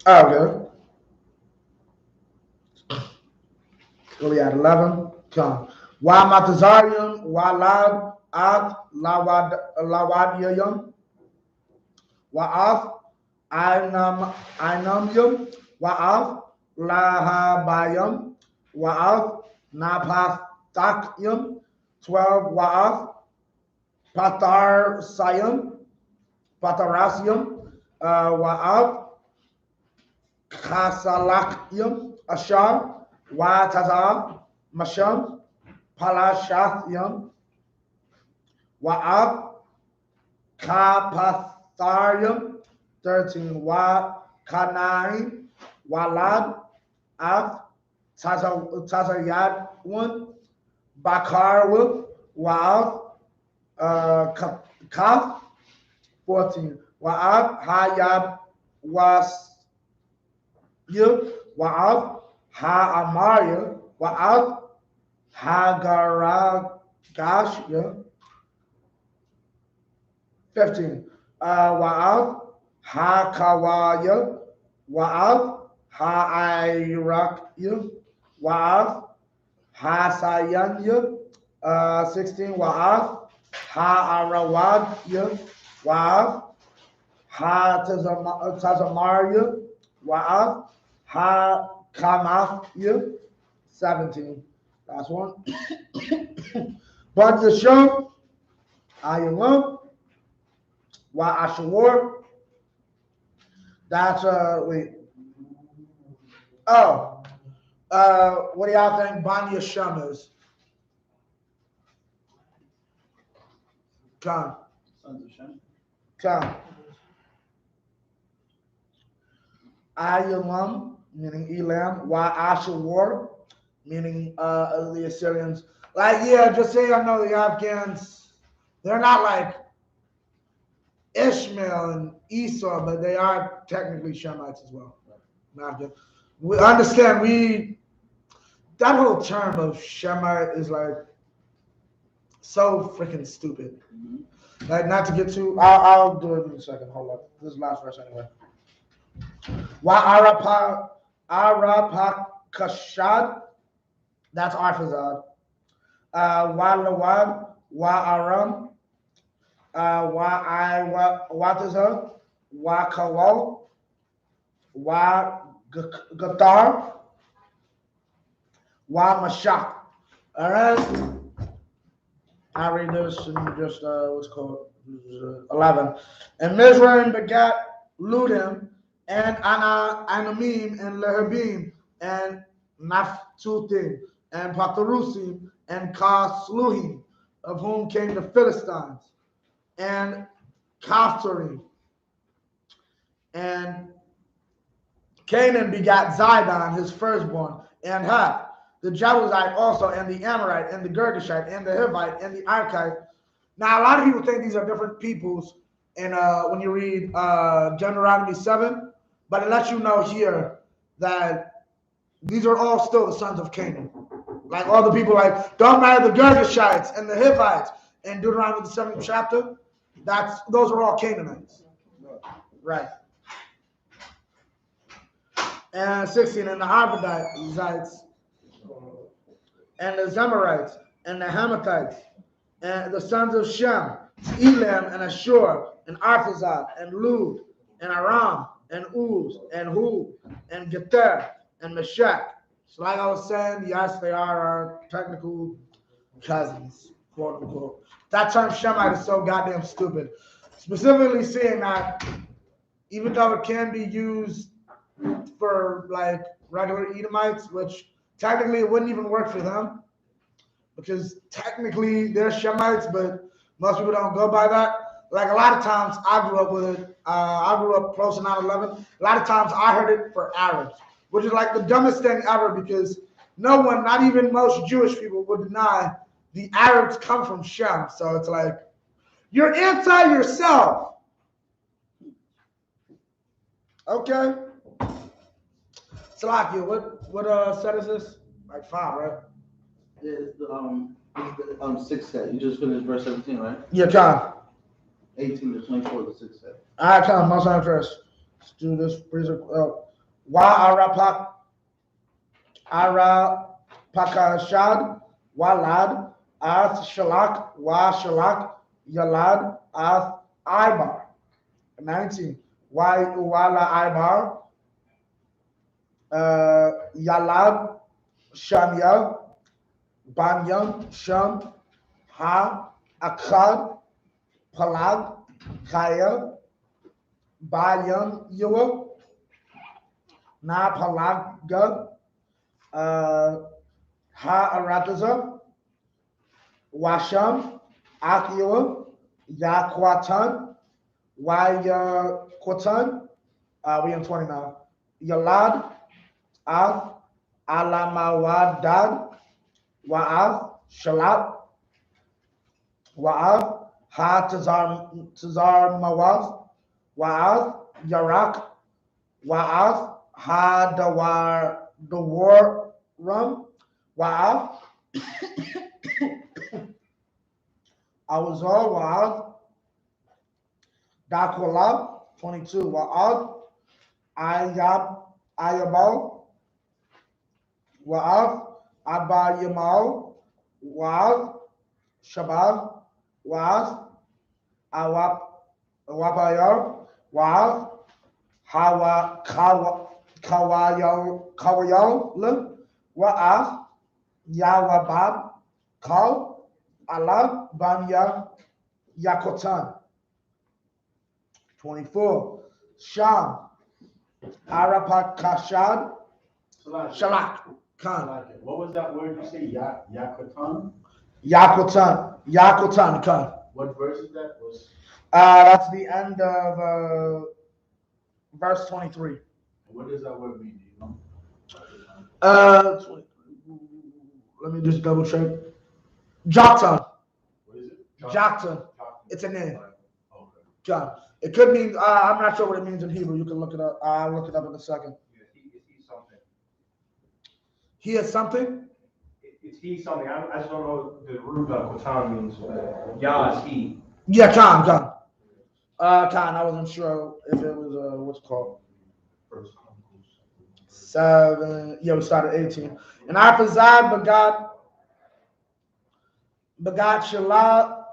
Okay. Where we at? 11. Come. Wa matazarium, wa lad, ad, lawadiyam, wa af, ainamyum, wa af, lahabayam, wa af, napastakyum, 12, wa af, patarasium, wa af, kasalakyum, ashar, wa tazar, masham, Palashathyam, Wa'ab, Kapatharium, 13, Wa Kanai, Walad, Av, Tazayadwan, Bakarwub, Wa'ab, Kaf, 14, Wa'ab, Hayab, Was Yub, Wa'ab, Ha'amarya, Wa'ab, Hagaragashya, 15. Wa'av, Hakawaya, Wa'av, Ha'airakya, Wa'av, Hasayanya, 16. Wa'av, Ha'arawadya, Wa'av, Ha'tazamarya, Wa'av, Ha'kamafya, 17. Last one. But YAHANNA, I.S.U.P.K, YAHANNA. That's wait. Oh, what do y'all think Ban YAHANNA is? Come. Sons of Shem. Come. I.S.U.P, meaning Elam. YAHANNA, meaning the Assyrians. Like, yeah, just say I know the Afghans, they're not like Ishmael and Esau, but they are technically Shemites as well. We understand that whole term of Shemite is like so freaking stupid. Mm-hmm. Like, not to get too, I'll do it in a second. Hold up. This is the last verse anyway. Arapakashad, that's Arphazad. Walawad, Aram, Wataza, Kawal, Gatar, Mashak. All right. I read this in just what's called 11. And Mizraim begat Ludim and Anamim and Lehabim and Naphtuthim and Patharusim and Kasluhim, of whom came the Philistines, and Kaphtorim. And Canaan begat Zidon, his firstborn, and Hath, the Jebusite also, and the Amorite, and the Girgashite, and the Hivite, and the Arkite. Now, a lot of people think these are different peoples in, when you read Deuteronomy 7, but it lets you know here that these are all still the sons of Canaan. Like, all the people, like, don't marry the Girgashites and the Hivites in Deuteronomy the 7th chapter. Those are all Canaanites. Right. And 16, and the Arvadites, and the Zemarites, and the Hamathites, and the sons of Shem, Elam, and Ashur, and Arphazad, and Lud, and Aram, and Uz, and Hud, and Geter, and Meshach. So like I was saying, yes, they are our technical cousins, quote unquote. That term Shemite is so goddamn stupid. Specifically seeing that even though it can be used for like regular Edomites, which technically it wouldn't even work for them, because technically they're Shemites, but most people don't go by that. Like, a lot of times I grew up with it. I grew up close to 9/11. A lot of times I heard it for Arabs, which is like the dumbest thing ever, because no one, not even most Jewish people, would deny the Arabs come from Shem. So it's like, you're anti yourself. Okay. Salakia, what set is this? Like 5, right? Yeah, it's the 6 set. You just finished verse 17, right? Yeah, John. 18 to 24, the 6 set. All right, come on, most time first. Let's do this. Arapakashad, Walad, Ath Shalak, Shalak, Yalad, Ath Ibar. 19. Wala Ibar, Yalad, Shanya, Banyam, Sham, Ha, Akkad, Palag, Kaya, Bayam, Yua, Na Palaga, Ha Arataza, Washam, Akiyua, Yakwatan, Yakwatan, we in 20 now. Yalad, Av, Alamawadad, Wa'av, Shalat, Wa'av, Ha Tazar Mawav, Wa'av, Yarak, Wa'av, Ha Dawar Rum, Wa'av, Awazar, Wa'av, Dakwalab, 22, Wa'av, Ayabal, Wa'av, Abayamal, Wa'av, Shabab, Wa'av, Awapayar, Wa'av, Hawa Kawayal, Wa'av, Yawabab, Kal, Allah, Banya, Yakotan. 24. Sham, Arapat Kashad, Shalak, Khan. What was that word you say? Yakutan? Yakotan, Khan. What verse is that? That's the end of verse 23. What does that word mean? Do you know? Let me just double check. Joktan. What is it? Joktan. It's a name. Okay. John. It could mean, I'm not sure what it means in Hebrew. You can look it up. I'll look it up in a second. Is he something? He is something? Is he something? I just don't know the root of Kotan means. Yah is he. Yeah, Khan. Khan, I wasn't sure if it was, what's it called? 7, yeah, we started 18. And Arpazad begot Shelah,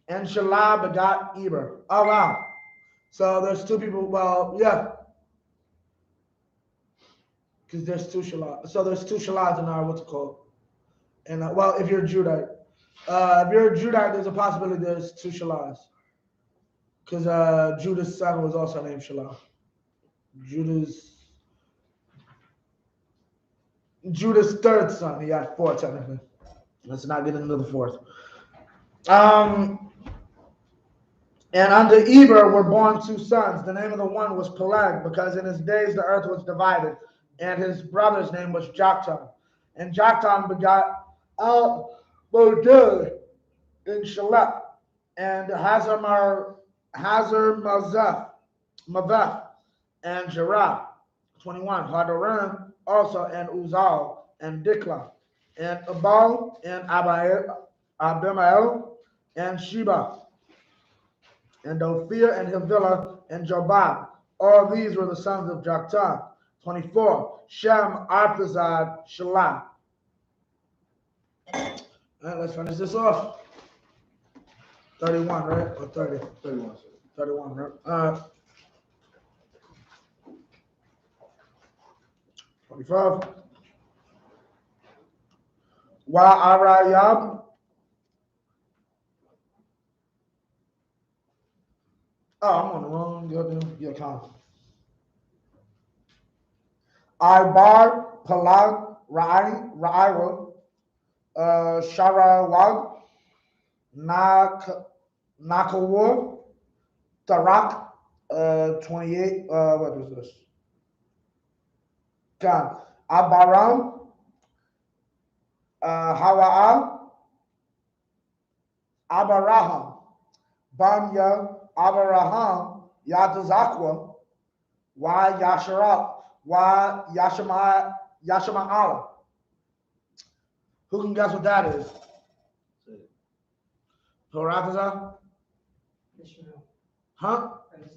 and Shelah begot Eber. Oh, wow. So there's two people, well, yeah. Because there's two Shelah. So there's two Shelahs in our, what's it called? And, well, if you're a Judite. If you're a Judite, there's a possibility there's two Shelahs. Because Judah's son was also named Shelah. Judah's third son. He had 4 technically. Let's not get into the 4th. And unto Eber were born 2 sons. The name of the one was Peleg, because in his days the earth was divided, and his brother's name was Joktan. And Joktan begot Al-Bodud in Shalep, and Maveth, and Jerah. 21. Hadoram also, and Uzal, and Dikla, and Abal, and Abimael, and Sheba, and Ophir, and Havilah, and Jobab. All these were the sons of Joktan. 24. Shem, Arpazad, Shelah. All right, let's finish this off. 31, right? Or 30? 31. 31, right? 25. Wa'arayab. Oh, I'm on the wrong goddamn. Yeah, count. Ibar, Palag, Ra'ira, Sharawag, Nakawur, Tarak, 28. What was this? Khan. Abaram, Hawa'a, Abaraham, Banya, Abaraham, Yatazakwa, Wa Yasharat, Wa Yashama'ala. Who can guess what that is? Horatazah? Ishmael. Huh?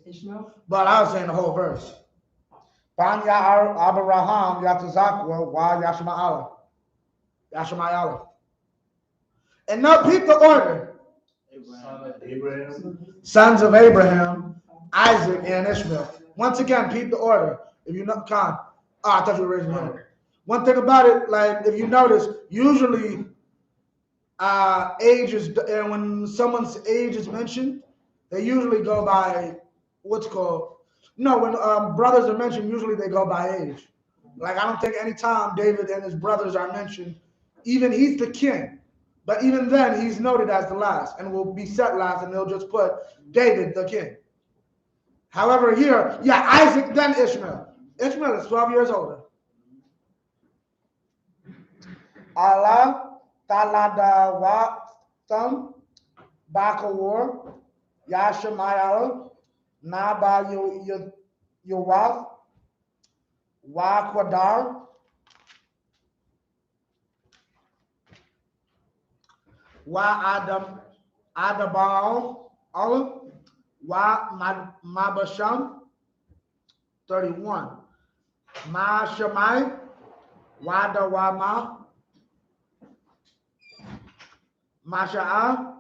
Is Ishmael? But I was saying the whole verse. Banya Abraham Yatazakwa Wa Yashama'ala. And now peep the order. Abraham. Sons of Abraham, Isaac, and Ishmael. Once again, peep the order. If you know, Khan. Oh, I thought you were raising your hand. One thing about it, like if you notice, usually age is, and when someone's age is mentioned, they usually go by what's called. No, when brothers are mentioned, usually they go by age. Like I don't think any time David and his brothers are mentioned, even he's the king, but even then he's noted as the last and will be set last, and they'll just put David the king. However, here, yeah, Isaac then Ishmael. Ishmael is 12 years older. Allah Taladawatam Bakawar Yashamayala Naba Yowav Wakwadar Wa Adabal Olive Wa Mabasham 31 Ma Shamai Wadawama Masha'a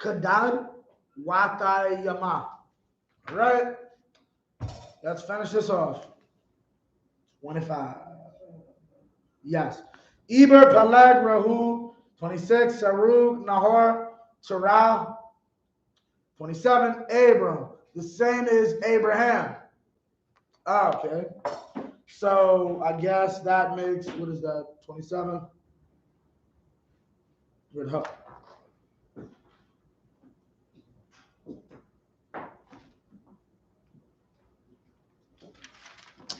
Kadad Watayama. All right, let's finish this off. 25. Yes. Eber, Peleg, Rahu. 26, Sarug, Nahor, Terah. 27, Abram. The same as Abraham. Okay. So I guess that makes, what is that, 27? Good help.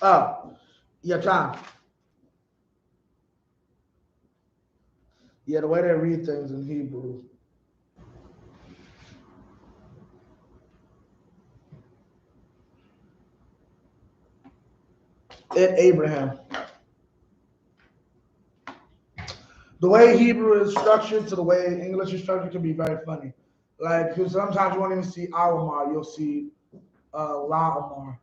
Oh, Yatan. Yeah, the way they read things in Hebrew. Abraham. The way Hebrew is structured to the way English is structured can be very funny. Like, because sometimes you won't even see Awamar, you'll see La'amar,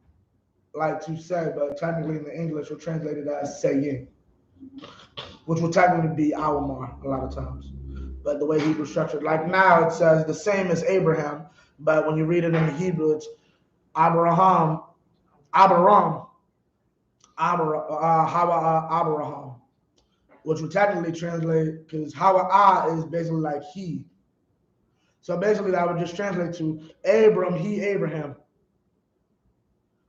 like to say, but technically in the English, we'll translate it as saying, which will technically be Awamar a lot of times. But the way Hebrew is structured, like now it says the same as Abraham, but when you read it in the Hebrew, it's Abraham, Abraham, which would technically translate, because Hawa is basically like he. So basically that would just translate to Abram, he Abraham.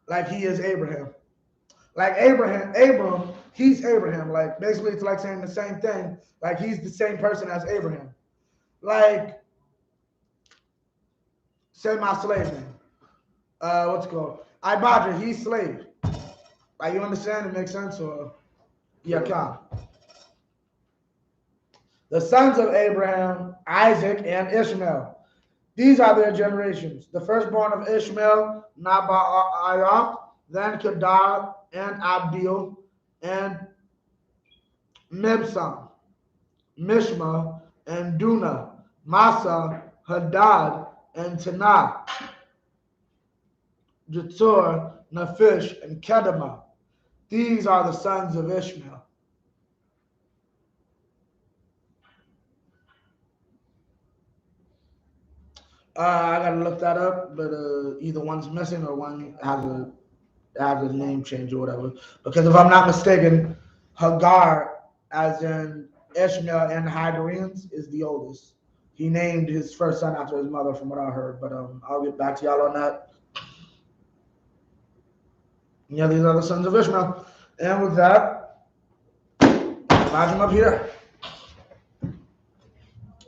Like he is Abraham. Like Abram, he's Abraham. Like basically it's like saying the same thing. Like he's the same person as Abraham. Like, say my slave name. What's it called? Ibadra, he's slave. Like you understand? It makes sense? Or Yakam. The sons of Abraham, Isaac, and Ishmael. These are their generations. The firstborn of Ishmael, Nabaiah, then Kedar, and Abdil, and Mibsam, Mishma, and Duna, Masa, Hadad, and Tanah, Jetur, Naphish, and Kedema. These are the sons of Ishmael. I gotta look that up, but either one's missing or one has a name change or whatever. Because if I'm not mistaken, Hagar, as in Ishmael and the Hagarians, is the oldest. He named his first son after his mother, from what I heard. But I'll get back to y'all on that. Yeah, these are the sons of Ishmael. And with that, imagine them up here.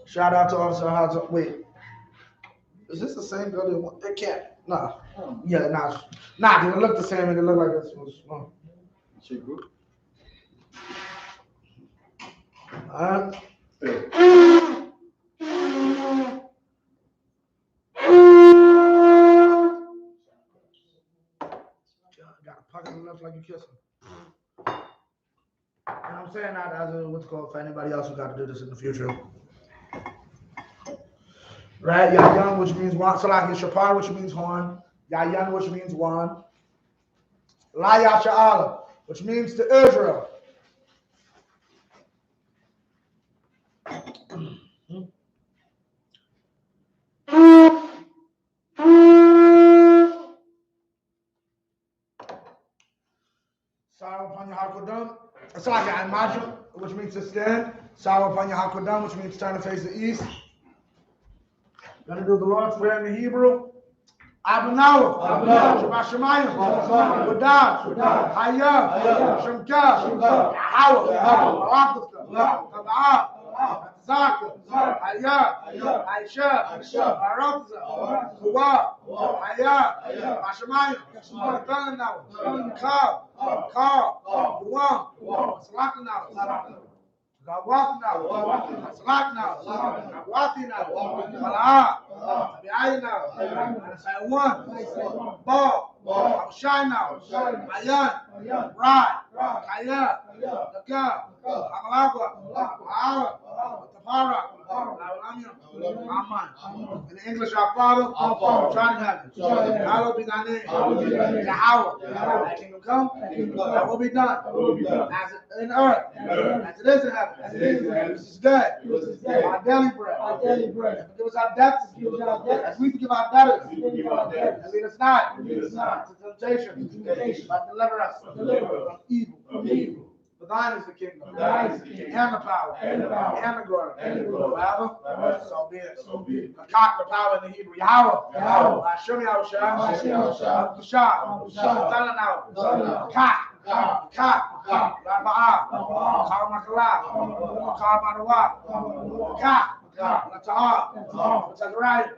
Shout out to Officer House. Wait. Is this the same building? It can't. No. Yeah, nah. Nah, it look the same and it look like this was. Alright. Got a pocket enough like you kissing. And I'm saying that as a what's called for anybody else who got to do this in the future. Right? Yayan, which means one. Salaki Shapar, which means horn. Yayan, which means one. Laya Sha'ala, which means to Israel. Sawa Panya Hakodam. Salaki Imagine, which means to stand. Sawa Panya Hakodam, which means turn to face the east. Gonna do the Lord's Prayer in the Hebrew. Abanawa, Shabbat Shemayim, Wadad, Hayah, Shemka, Yahawa, Barakatah, Taba'ah, Zaka, Hayah, Aisha, Barakatah, Kuwa, Hayah, Bashemayim, Bakalanawa, Kab, Duam, Salakanawa. Gawatna, Salakna, Gwatina, Malaa, Biaina, Saiwan, Ba, Abshina, Mayan, Rai, Kaya, Naka, Amalagua, Aara, Tapara, Aman. In English, our Father, John in heaven. Hallowed be thy name. Yahweh, thy kingdom come, thy will be done. As in earth, as it is in heaven. This is good. Our daily bread. Forgive us our debts, as we forgive our debtors. And lead us not into temptation, but deliver us from evil. For thine is the kingdom, For thine is the kingdom, and the power, and the power, and the glory, and the glory, forever. forever. So be it. So be it. The cock, the power in the Hebrew, Yahweh. Yahweh. I.S.U.P.K. I.S.U.K. B'Shah. Ka. Raba'ah. Kal Makalah. Kal Madawa. Ka. Lata'ah. Latazariah.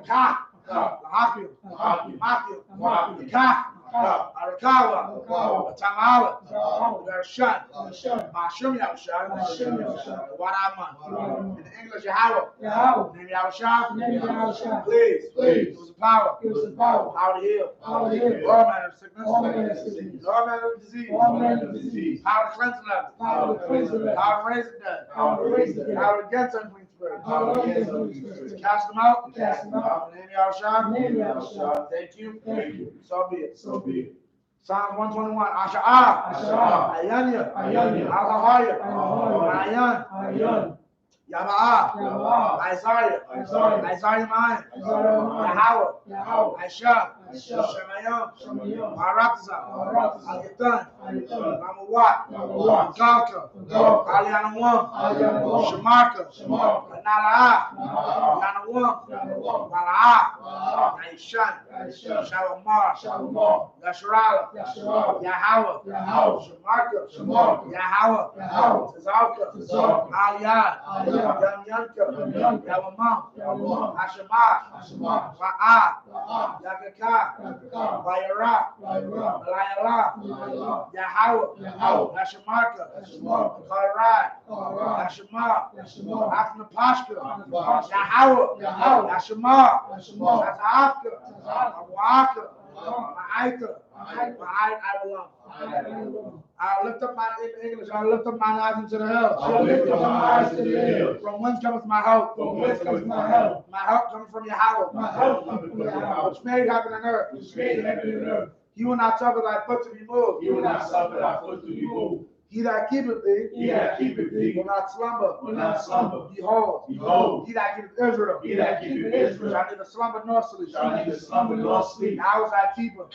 Ka. Lahafiel. Matthew. Ka. Arakawa. Tamala. Shun. Bashum. What I'm in English, Yahweh. Name Yahushua. Please. It was the power. Power to heal. All manner of sickness. All manner of disease. Power to cleanse them. Power to raise the dead. Power against unclean spirits. Cast them out. Name Yahushua. Thank you. So be it. Psalms 121. Asha'ah. Ayanya. Al-Hahaya. Ayan. Yaba'ah. Isaiah mine. Yahweh. I.S.U.P.K. Shemayim. Maratza. Al-Yatan. Ramawat. Galka. Alianawam. Shemarka. Nala'ah. Yanawam. Wala'ah. Yaishan. Shalamar. Yasharala. Yahweh. Shemarka. Yahweh. Tazalka. Aliyah. Yanka. Yawamam. Hashemah. Ra'ah. Yakaka. Vayara. Layala. Yahweh. Yashemarka. Karai. Yashema. Afnapashka. Yahweh. Yashema. Shazafka. Awaka. Ma'aika. I lift up my in English. I lift up mine eyes into the hills. From whence cometh my help? My help coming from Yahweh. Which made heaven and earth. He will not suffer thy foot to be moved. He that keepeth thee will not slumber. Behold, he that keepeth Israel shall neither slumber nor sleep. Yahweh is thy keeper.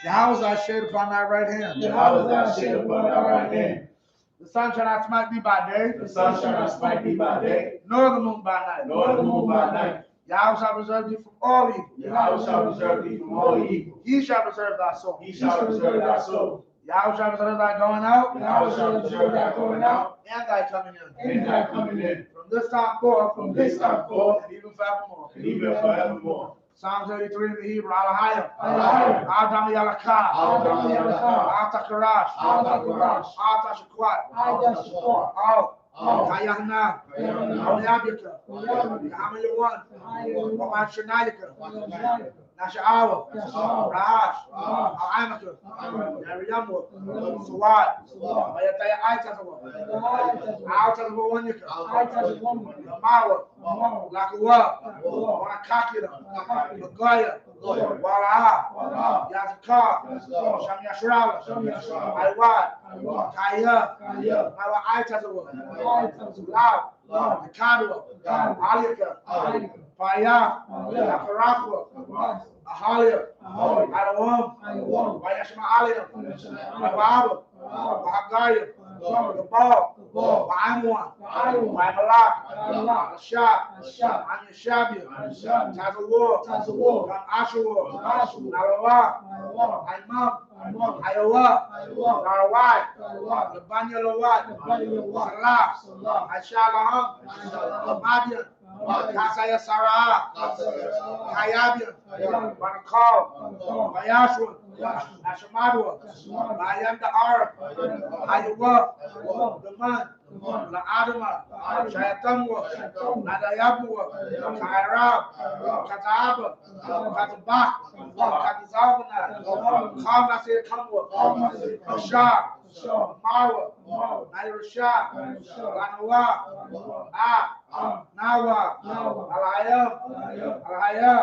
Yahweh is thy shade upon thy right hand. The sun shall not smite thee by day. Nor the moon by night. Yahweh shall preserve thee from all evil. He shall preserve thy soul. Yahweh shall preserve thy going out. And thy coming in. From this time forth. And even forevermore. Psalms 83 in the Hebrew. Alahayim. Adam Yalaka. Altakarash. Altashakwat. YAHANNA. YAHANNA. YAHANNA. Nasha'awa. Rahash. Al-Amaka. Yariyamwa. Suwad. Mayataya Aitazawa. Aitazawa Wanyaka. Lamawa. Lakawa. Wanakakira. Magaya. Wala'a. Yazaka. Sham Yashrala. Iwad. Kaya. Mawa Aitazawa. Lao. Akadwa. Aliyaka. Paya. Akarakwa. Ahalia. Adawam. Wayashma Alia. Wababa. Wahagaya. Gabal. Wa'amwan. Wa'amalak. Ashab. Anyashabia. Tazawar. Ashawar. Nalawa. Imam. Iowa. Narawai. Labanya Lawat. Salah. Ashalaham. Madian. Kasaya Sarah. Kayabian. Wanakal. Mayashwan. Nashamadwa. Mayam the Arab. Iowa. The man. La Adama. Shayatamwa. Nadayabwa. Kairab. Kataba. Katabak. Katazavana. Kamna say Kamwa. Ashar. Marwa. Nairashah. Lanawa. Nawa. Alayam. Alaya.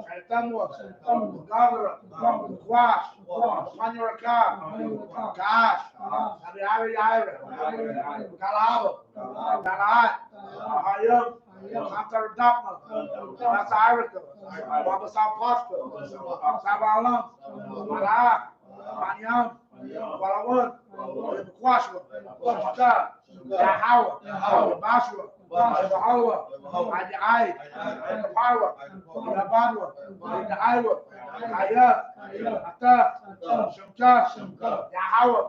Shaitamwa. Gavara. Kwash. Panyaraka. Kash. Ira. Kalaba. Kalahat. Hayam. Kantar Dapma. Nasa Irika. Wabasa Pasta. Sabalam. Malak. Panyam. Walawan, Kwashwa, Shaka, Yahawa, Bashwa, Bahalwa, Adi, Kaparwa, Yabadwa, Iowa, Ayat, Ata, Shemka, Yahawa,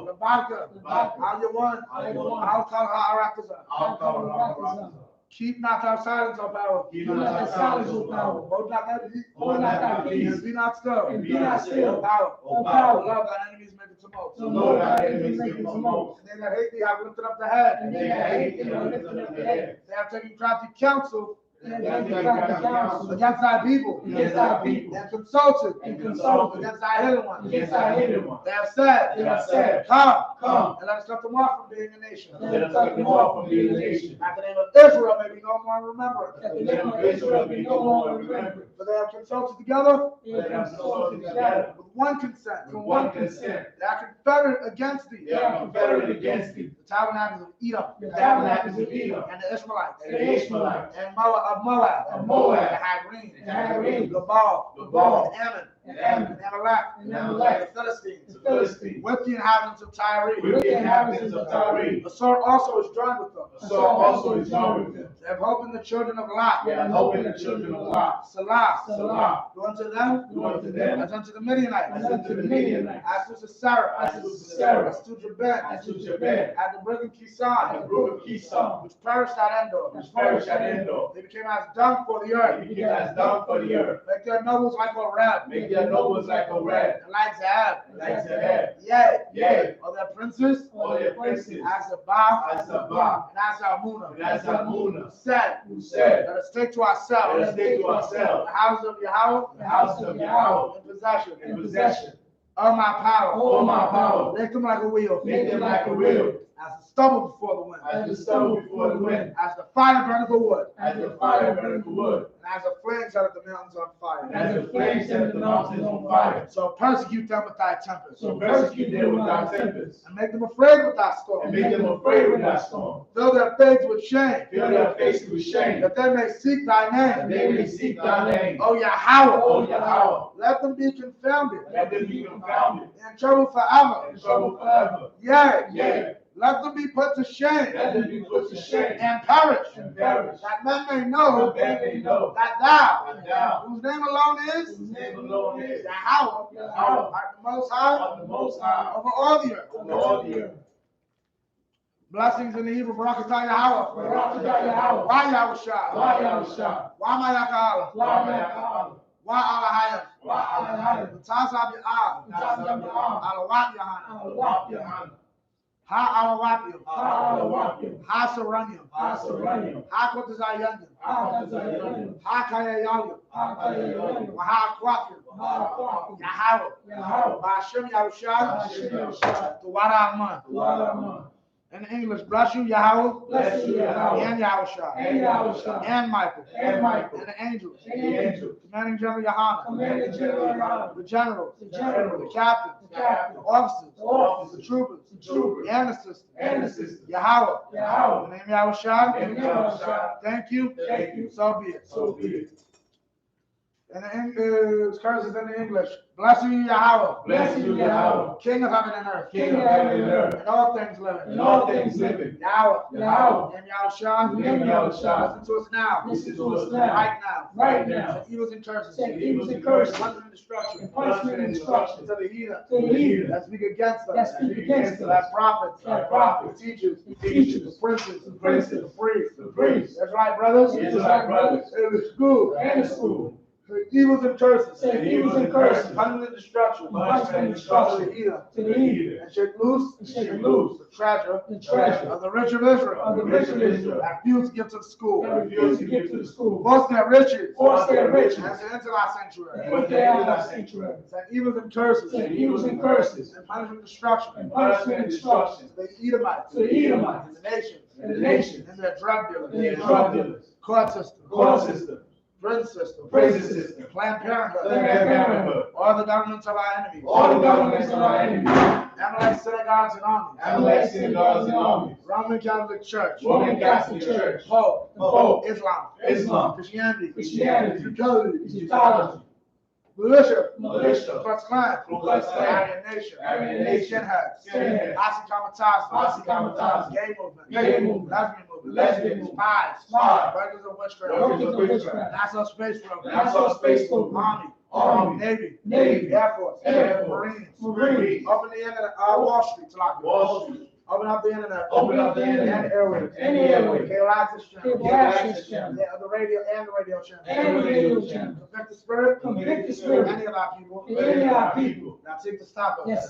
Labaka, Al-Yawan, Al-Kal-Ha-Arakaza. Keep not our silence, O power. Keep not our silence, O power. Hold not thy peace. Hold not thy peace. And be not still. And be not still. O power. O power. Love thine enemies make it tumult. So Lord, thy enemies make it tumult. And they that hate thee have lifted up the head. And they that hate thee have lifted up the head. They have taken crafty counsel Against thy people. Against thy people. And consulted. And consulted. Against thy hidden ones. Against thy hidden ones. They have said. They have said, Come. Come. And let us cut them off from being a nation. Let us cut them off from being a nation. That the name of Israel may be no more remembered. That the name of Israel be no longer remembered. For they have consulted together. They have consulted together. With one consent. With one consent. They are confederate against thee. They are confederate against thee. The tabernacles of Edom. The tabernacles of Edom. And the Ishmaelites. And the Ishmaelites. And Moab. And Moab. And Hagreen. And Hagreen. Gabal. Gabal. And Ammon. And Ammon. And Amalek. And Amalek. And the Philistines. The Philistines. With the inhabitants of Tyre. With the inhabitants of Tyre. The sword also is joined with them. The sword also is joined with them. They have hope in the children of Lot. They have hope in the children of Lot. Salah. Salah. Do unto them. Do unto them. As unto the Midianites. As unto the Midianites. As to Sarah. As to Sarah. As to Jabin. As to Jabin. At the brook of At the Kison. brook of Kison. Which perished at Endor. Which perished at Endor. They became as dung for the earth. They became as dung for the earth. Make their nobles like a rat. Make their nobles like a rat. And like Zahab. Like Zahab. Yea. Yea. Or their princes. Or their princes. As the Ba. As the Ba. And as Almuna. And as Almuna. Said. Who said, Let us take to ourselves. let us take to ourselves The house of Yahweh. the house of Yahweh In possession. in possession. Of my power. All my power. Make them like a wheel. Make them like a wheel. As the stubble before the wind. As the stubble before the wind. As the fire burning for wood. As the fire burning for wood. And as the flame set the mountains on fire. And as the flames set the mountains on fire. So persecute them with thy tempest. So persecute them with thy tempest. And make them afraid with thy storm. And make them afraid with thy storm. Fill their faces with shame. Fill their faces with shame. That they may seek thy And name. they may seek thy name. O Yahweh. O Yahweh. Let them be confounded. Let them be confounded. In trouble forever. In trouble forever. Yea. Yea. Let them be put to shame. Let them be put to shame. And perish. And perish. That men may know. That they may know. That thou. That thou. Whose name alone is. Whose name alone is. Yahweh. Yahweh. Art the most high. Of the Most High. Over all the earth. Over all the earth. Blessings in the Hebrew. Barakatah Yahweh. Barakatah Yahweh. Why Yahweh Shah? Why Yahushua? Why Mayaka'ala? Why Mayaka'ala? Why Alahayim? Why Alahayim? Tazab Ya'am. Tazab Ya'am. Alawat Yahanna. Alawat Yahanna. Ha Alawatiyam. Ha Alawatiyam. Ha Saranyam. Ha Saranyam. Ha Kotazayandam. Ha Kotazayandam. Ha Kayayalim. Ha Kayayalim. Ha Akwafim. Ha Akwafim. Yahweh. Yahweh. Ba'ashem Yahushua. Ba'ashem Yahushua. Tuwara Aman. Tuwara Aman. In English, bless you, Yahweh. Bless you, Yahweh. And Yahushua. And Yahushua. And Michael. And Michael. And the angels. And the angels. Commanding General Yohanan. Commanding General Yohanan. The generals. The generals. The captains. The captains. The officers. The officers. The troopers. The troopers. And assistants. And assistants. Yahweh. Yahweh. In the name of Yahushua. In the name of Yahushua. Thank you. Thank you. So be it. So be it. And the curses in the English. Bless you, Yahweh. Bless you, Yahweh. King of heaven and earth. King of heaven and earth. And all things living. And all things living. Yahweh. Yahweh. In Yahushua. In the name of Yahushua. Listen to us now. Listen to us now. Right now. Right now. Say evils and curses. Say evils and curses. Punishment and destruction. And punishment and destruction. To the heathen. To the heathen. That speak against us. That speak against us. That prophets. That prophets. The teachers. The teachers. The princes. The princes. The priests. The priests. That's right, brothers. That's right, brothers. In the school. And the school. Say evils and curses. Say evils and curses. Punishment and destruction. Punishment and To destruction. the heathen. To the heathen. And shake loose. And shake loose. The treasure. The treasure. Of the rich of Israel. Of the rich of Israel. That refuse to give to the school. That refuse to give to the school. Force their riches. Force their riches. And to enter our sanctuary. Put their in our sanctuary. Say evils and curses. Say evils and curses. And punishment and destruction. And punishment and destruction. To the Edomites. To the Edomites. And the nations. And the nations. And their drug dealers. And their drug dealers. Court system. Court system. Prison system. Prison system. Planned Parenthood. Planned Parenthood. All the governments of our enemies. All the governments of our enemies. Amalek synagogues and armies. Amalek synagogues and armies. Roman Catholic Church. Roman Catholic Church. Pope. Pope. Islam. Islam. Christianity. Christianity. Eschatology. Eschatology. Militia. Ku Klux Klan. Aryan Nation. Skinheads. I.S.U.P.K. Gay movement. Lesbian movement. Spies. Workers of witchcraft. National Space Program. Army. Navy. Air Force. Marines. Open the internet. Wall Street. Open up the internet. And airwaves. Cable access channel. The radio channel. Convict the spirit. Any of our people. That seek to stop us.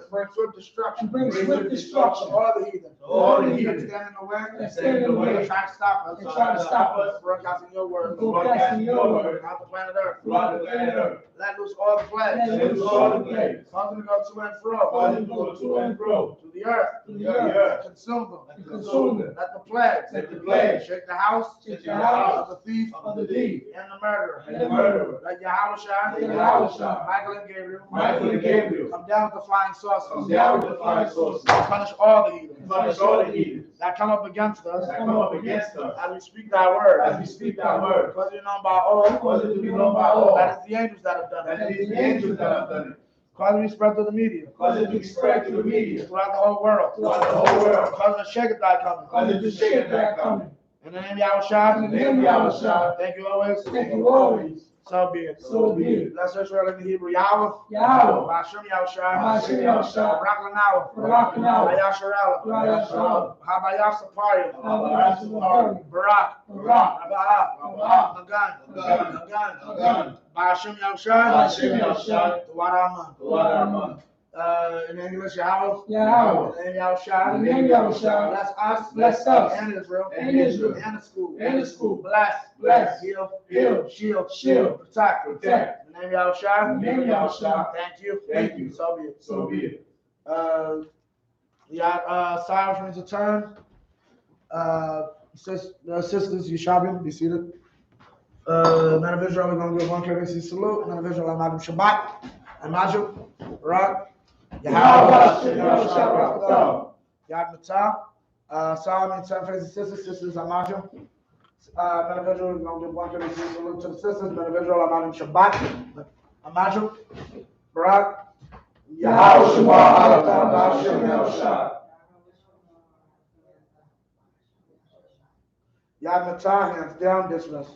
Bring swift destruction. All the heathens. That stand in the way. Try to stop us. Broadcasting your word. Throughout the planet Earth. Let loose all the plagues. Cause them to go to and fro. To the earth. Consume them. Let the plagues. Shake the house. Of the thief. And the murderer. Let Yahweh Michael and Gabriel. Come down with the flying saucers. Punish all the heathens. That come up against us. As we speak thy word. Because you're known by all. That is the angels that have done it. Cause it be spread through the media. Throughout the whole world. Cause the Shekinah coming. In the name of Yahushua. Thank you always. So be it. Bless Israel in the Hebrew. Yahweh. Ba'ashem Yahushua. Barak Lanawa. Yasharala. Habayah Sapari. Barak. Rabah. Nagan. Ba'ashem Yahushua. Tuwaraman. In English, Yahweh. In the name of Yahushua. Bless us. And Israel. And the school. Bless. Heal. Shield. Protect. In the name of Yahushua. Thank you. So be it. We got Cyrus from his turn. Sisters, you shopping? Be seated. Men of Israel, we're going to give one courtesy salute. Men of Israel, I'm Adam Shabbat. I'm Maju. Barak. Yahweh. Yad Matah. Solomon, 10 faces, sisters, I'm Maju. Men of Israel, we're going to give one courtesy salute to the sisters. Men of Israel, I'm Adam Shabbat. I'm Maju. Barak. Yahweh. Yad Matah, hands down, dismiss.